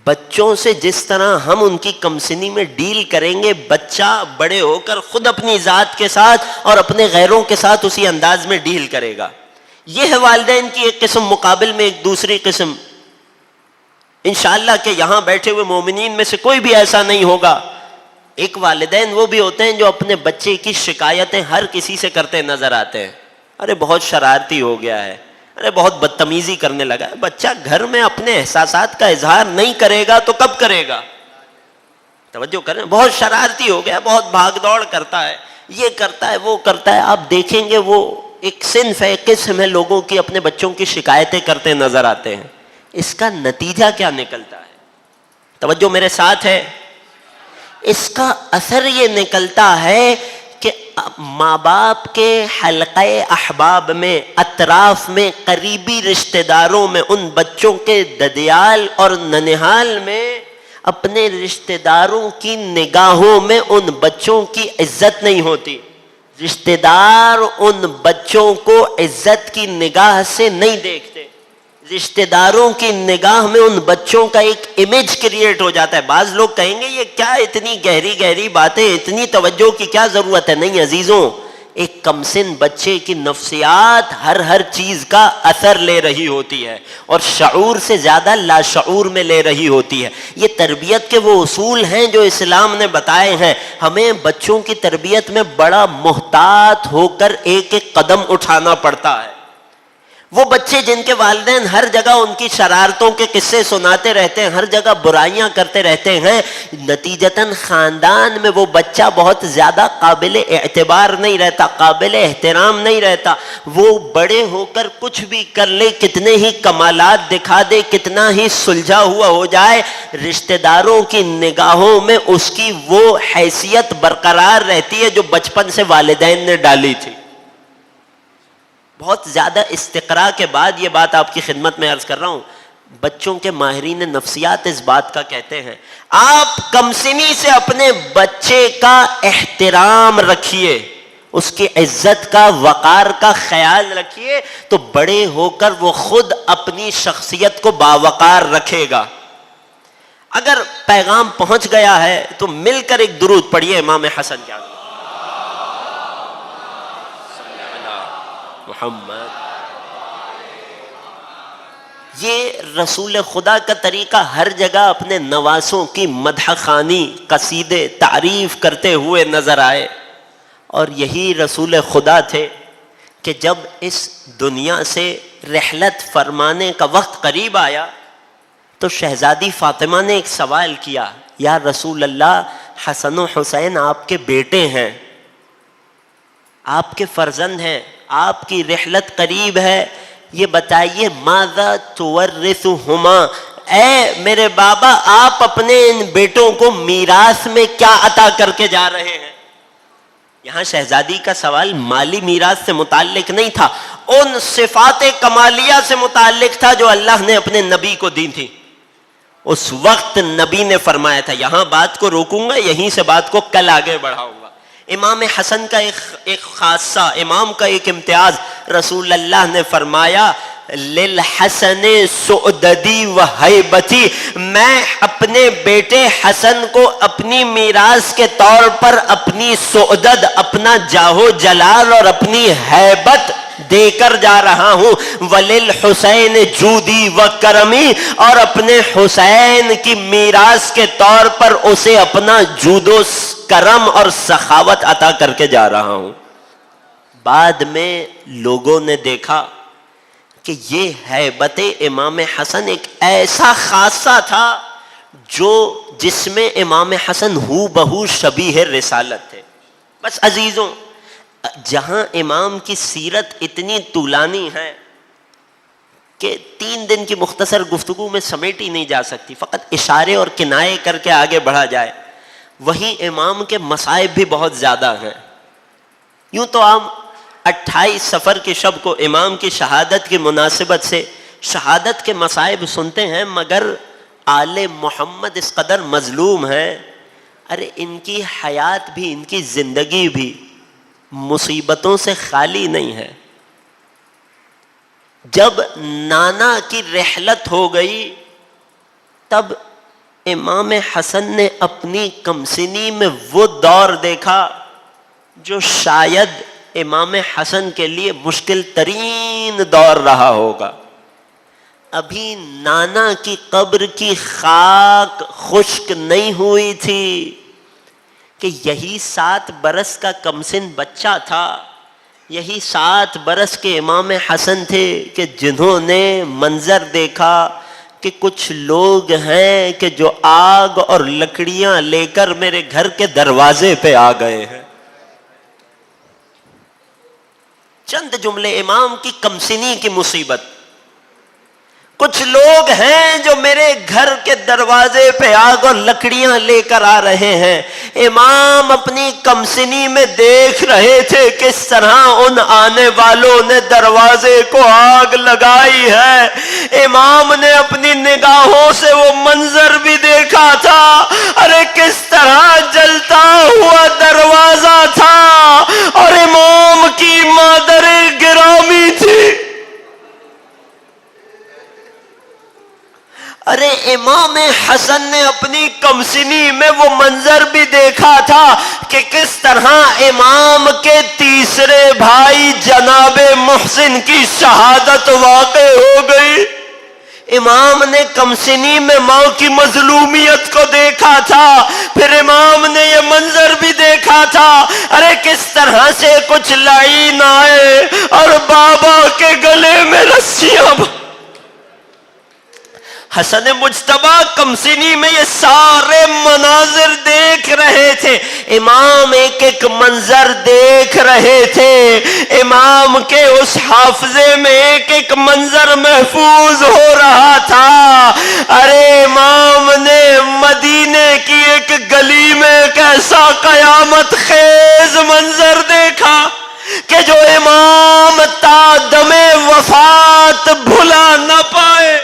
بچوں سے جس طرح ہم ان کی کمسنی میں ڈیل کریں گے، بچہ بڑے ہو کر خود اپنی ذات کے ساتھ اور اپنے غیروں کے ساتھ اسی انداز میں ڈیل کرے گا۔ یہ ہے والدین کی ایک قسم، مقابل میں ایک دوسری قسم۔ انشاءاللہ کہ یہاں بیٹھے ہوئے مومنین میں سے کوئی بھی ایسا نہیں ہوگا۔ ایک والدین وہ بھی ہوتے ہیں جو اپنے بچے کی شکایتیں ہر کسی سے کرتے نظر آتے ہیں۔ ارے بہت شرارتی ہو گیا ہے، ارے بہت بدتمیزی کرنے لگا ہے۔ بچہ گھر میں اپنے احساسات کا اظہار نہیں کرے گا تو کب کرے گا؟ توجہ کریں، بہت شرارتی ہو گیا، بہت بھاگ دوڑ کرتا ہے، یہ کرتا ہے وہ کرتا ہے۔ آپ دیکھیں گے وہ ایک صنف ہے، قسم ہے لوگوں کی اپنے بچوں کی شکایتیں کرتے نظر آتے ہیں۔ اس کا نتیجہ کیا نکلتا ہے؟ توجہ میرے ساتھ ہے؟ اس کا اثر یہ نکلتا ہے کہ ماں باپ کے حلقہ احباب میں، اطراف میں، قریبی رشتہ داروں میں، ان بچوں کے ددیال اور ننہال میں، اپنے رشتہ داروں کی نگاہوں میں ان بچوں کی عزت نہیں ہوتی۔ رشتہ دار ان بچوں کو عزت کی نگاہ سے نہیں دیکھتے۔ رشتہ داروں کی نگاہ میں ان بچوں کا ایک امیج کریٹ ہو جاتا ہے۔ بعض لوگ کہیں گے یہ کیا اتنی گہری گہری باتیں، اتنی توجہ کی کیا ضرورت ہے؟ نہیں عزیزوں، ایک کمسن بچے کی نفسیات ہر چیز کا اثر لے رہی ہوتی ہے، اور شعور سے زیادہ لاشعور میں لے رہی ہوتی ہے۔ یہ تربیت کے وہ اصول ہیں جو اسلام نے بتائے ہیں۔ ہمیں بچوں کی تربیت میں بڑا محتاط ہو کر ایک ایک قدم اٹھانا پڑتا ہے۔ وہ بچے جن کے والدین ہر جگہ ان کی شرارتوں کے قصے سناتے رہتے ہیں، ہر جگہ برائیاں کرتے رہتے ہیں، نتیجتاً خاندان میں وہ بچہ بہت زیادہ قابل اعتبار نہیں رہتا، قابل احترام نہیں رہتا۔ وہ بڑے ہو کر کچھ بھی کر لے، کتنے ہی کمالات دکھا دے، کتنا ہی سلجھا ہوا ہو جائے، رشتہ داروں کی نگاہوں میں اس کی وہ حیثیت برقرار رہتی ہے جو بچپن سے والدین نے ڈالی تھی۔ بہت زیادہ استقراء کے بعد یہ بات آپ کی خدمت میں عرض کر رہا ہوں، بچوں کے ماہرین نفسیات اس بات کا کہتے ہیں آپ کمسنی سے اپنے بچے کا احترام رکھیے، اس کی عزت کا، وقار کا خیال رکھیے، تو بڑے ہو کر وہ خود اپنی شخصیت کو باوقار رکھے گا۔ اگر پیغام پہنچ گیا ہے تو مل کر ایک درود پڑھیے امام حسن کے آگے، محمد۔ یہ رسول خدا کا طریقہ ہر جگہ اپنے نواسوں کی مدح خوانی، قصیدے، تعریف کرتے ہوئے نظر آئے، اور یہی رسول خدا تھے کہ جب اس دنیا سے رحلت فرمانے کا وقت قریب آیا تو شہزادی فاطمہ نے ایک سوال کیا، یا رسول اللہ، حسن و حسین آپ کے بیٹے ہیں، آپ کے فرزند ہیں، آپ کی رحلت قریب ہے، یہ بتائیے ماذا تورثہما، اے میرے بابا آپ اپنے ان بیٹوں کو میراث میں کیا عطا کر کے جا رہے ہیں؟ یہاں شہزادی کا سوال مالی میراث سے متعلق نہیں تھا، ان صفات کمالیہ سے متعلق تھا جو اللہ نے اپنے نبی کو دی تھی۔ اس وقت نبی نے فرمایا تھا، یہاں بات کو روکوں گا، یہیں سے بات کو کل آگے بڑھاؤں گا۔ امام حسن کا ایک خاصہ، امام کا ایک امتیاز، رسول اللہ نے فرمایا للحسن سعددی و ہیبتی، میں اپنے بیٹے حسن کو اپنی میراث کے طور پر اپنی سعدد، اپنا جاہو جلال اور اپنی ہیبت دے کر جا رہا ہوں، وللحسین جودی و کرمی، اور اپنے حسین کی میراث کے طور پر اسے اپنا جود و کرم اور سخاوت عطا کر کے جا رہا ہوں۔ بعد میں لوگوں نے دیکھا کہ یہ ہیبت امام حسن ایک ایسا خاصہ تھا جس میں امام حسن ہو بہو شبیہ رسالت تھے۔ بس عزیزوں، جہاں امام کی سیرت اتنی طولانی ہے کہ 3 دن کی مختصر گفتگو میں سمیٹی نہیں جا سکتی، فقط اشارے اور کنائے کر کے آگے بڑھا جائے، وہیں امام کے مصائب بھی بہت زیادہ ہیں۔ یوں تو عام 28 صفر کی شب کو امام کی شہادت کی مناسبت سے شہادت کے مصائب سنتے ہیں، مگر آل محمد اس قدر مظلوم ہے، ارے ان کی حیات بھی، ان کی زندگی بھی مصیبتوں سے خالی نہیں ہے۔ جب نانا کی رحلت ہو گئی تب امام حسن نے اپنی کمسنی میں وہ دور دیکھا جو شاید امام حسن کے لیے مشکل ترین دور رہا ہوگا۔ ابھی نانا کی قبر کی خاک خشک نہیں ہوئی تھی کہ یہی 7 برس کا کمسن بچہ تھا، یہی 7 برس کے امام حسن تھے کہ جنہوں نے منظر دیکھا کہ کچھ لوگ ہیں کہ جو آگ اور لکڑیاں لے کر میرے گھر کے دروازے پہ آ گئے ہیں۔ چند جملے امام کی کمسنی کی مصیبت، کچھ لوگ ہیں جو میرے گھر کے دروازے پہ آگ اور لکڑیاں لے کر آ رہے ہیں۔ امام اپنی کمسنی میں دیکھ رہے تھے کس طرح ان آنے والوں نے دروازے کو آگ لگائی ہے۔ امام نے اپنی نگاہوں سے وہ منظر بھی دیکھا تھا، ارے کس طرح جلتا ہوا دروازہ تھا اور امام کی مادر گرامی تھی۔ ارے امام حسن نے اپنی کمسنی میں وہ منظر بھی دیکھا تھا کہ کس طرح امام کے تیسرے بھائی جناب محسن کی شہادت واقع ہو گئی۔ امام نے کمسنی میں ماں کی مظلومیت کو دیکھا تھا، پھر امام نے یہ منظر بھی دیکھا تھا، ارے کس طرح سے کچھ لعین آئے اور بابا کے گلے میں رسیاں۔ حسن مجتبی کمسنی میں یہ سارے مناظر دیکھ رہے تھے، امام ایک ایک منظر دیکھ رہے تھے، امام کے اس حافظے میں ایک ایک منظر محفوظ ہو رہا تھا۔ ارے امام نے مدینے کی ایک گلی میں ایک ایسا قیامت خیز منظر دیکھا کہ جو امام تا دم وفات بھلا نہ پائے۔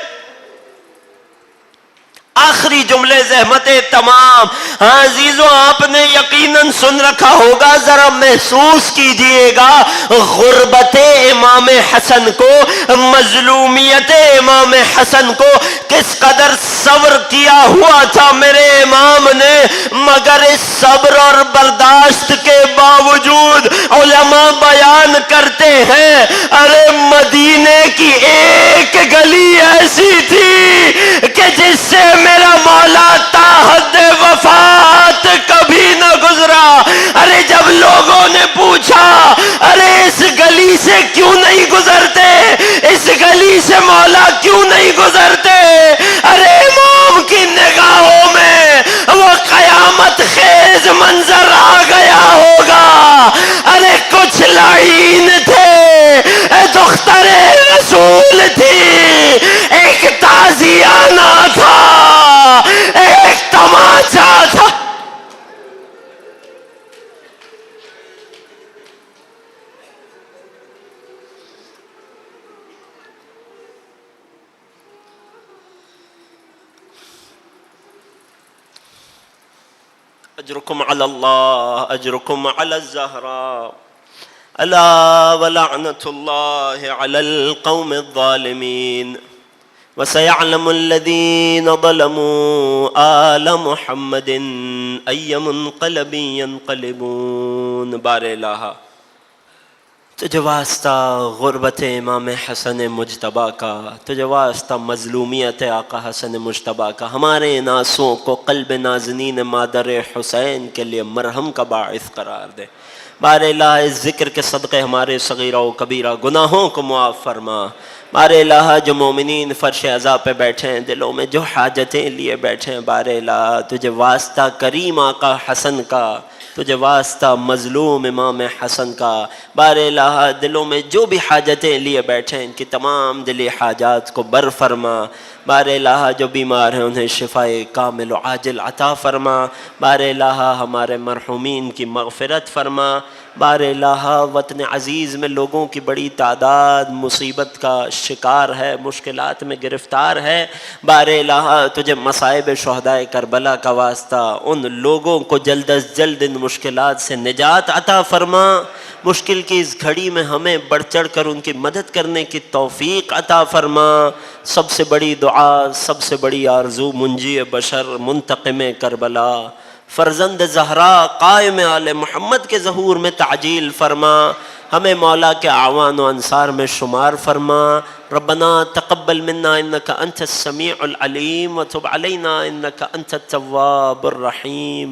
آخری جملے زحمت تمام، ہاں عزیزوں آپ نے یقیناً سن رکھا ہوگا، ذرا محسوس کیجئے گا غربت امام حسن کو، مظلومیت امام حسن کو کس قدر صبر کیا ہوا تھا میرے امام نے، مگر اس صبر اور برداشت کے باوجود علماء بیان کرتے ہیں ارے مدینے کی ایک گلی ایسی تھی کہ جس سے میرا مولا تا حد وفات کبھی نہ گزرا۔ ارے جب لوگوں نے پوچھا ارے اس گلی سے کیوں نہیں گزرتے، اس گلی سے مولا کیوں نہیں گزرتے، ارے امام کی نگاہوں میں وہ قیامت خیز تھی، ایک تازیانہ تھا، ایک تماچا تھا. اجرکم علی اللہ، اجرکم علی الزہراء، الا ولعنۃ اللہ علی القوم الظالمین، وسيعلم الذين ظلموا آل محمد أي منقلب ينقلبون. بار الہ تجھے واسطہ غربت امام حسن مجتبیٰ کا، تجھے واسطہ مظلومیت آقا حسن مجتبیٰ کا، ہمارے ان آنسوؤں کو قلب نازنین مادر حسین کے لیے مرہم کا باعث قرار دے. بار الہ اس ذکر کے صدقے ہمارے صغیرہ و کبیرہ گناہوں کو معاف فرما. بار الہ جو مومنین فرش عزا پہ بیٹھے ہیں، دلوں میں جو حاجتیں لیے بیٹھے ہیں، بار الہ تجھے واسطہ کریم آقا حسن کا، تجھے واسطہ مظلوم امام حسن کا، بار الہ دلوں میں جو بھی حاجتیں لیے بیٹھے ہیں ان کی تمام دلی حاجات کو بر فرما. بار الہ جو بیمار ہیں انہیں شفاء کامل و عاجل عطا فرما. بار الہ ہمارے مرحومین کی مغفرت فرما. بار الہ وطن عزیز میں لوگوں کی بڑی تعداد مصیبت کا شکار ہے، مشکلات میں گرفتار ہے. بار الہ تجھے مصائب شہداء کربلا کا واسطہ ان لوگوں کو جلد از جلد ان مشکلات سے نجات عطا فرما. مشکل کی اس گھڑی میں ہمیں بڑھ چڑھ کر ان کی مدد کرنے کی توفیق عطا فرما. سب سے بڑی دعا، سب سے بڑی آرزو، منجی بشر، منتقم کربلا، فرزند زہرا، قائم آل محمد کے ظہور میں تعجیل فرما. ہمیں مولا کے اعوان و انصار میں شمار فرما. ربنا تقبل منا انک انت السمیع العلیم وتب علینا انک انت التواب الرحیم.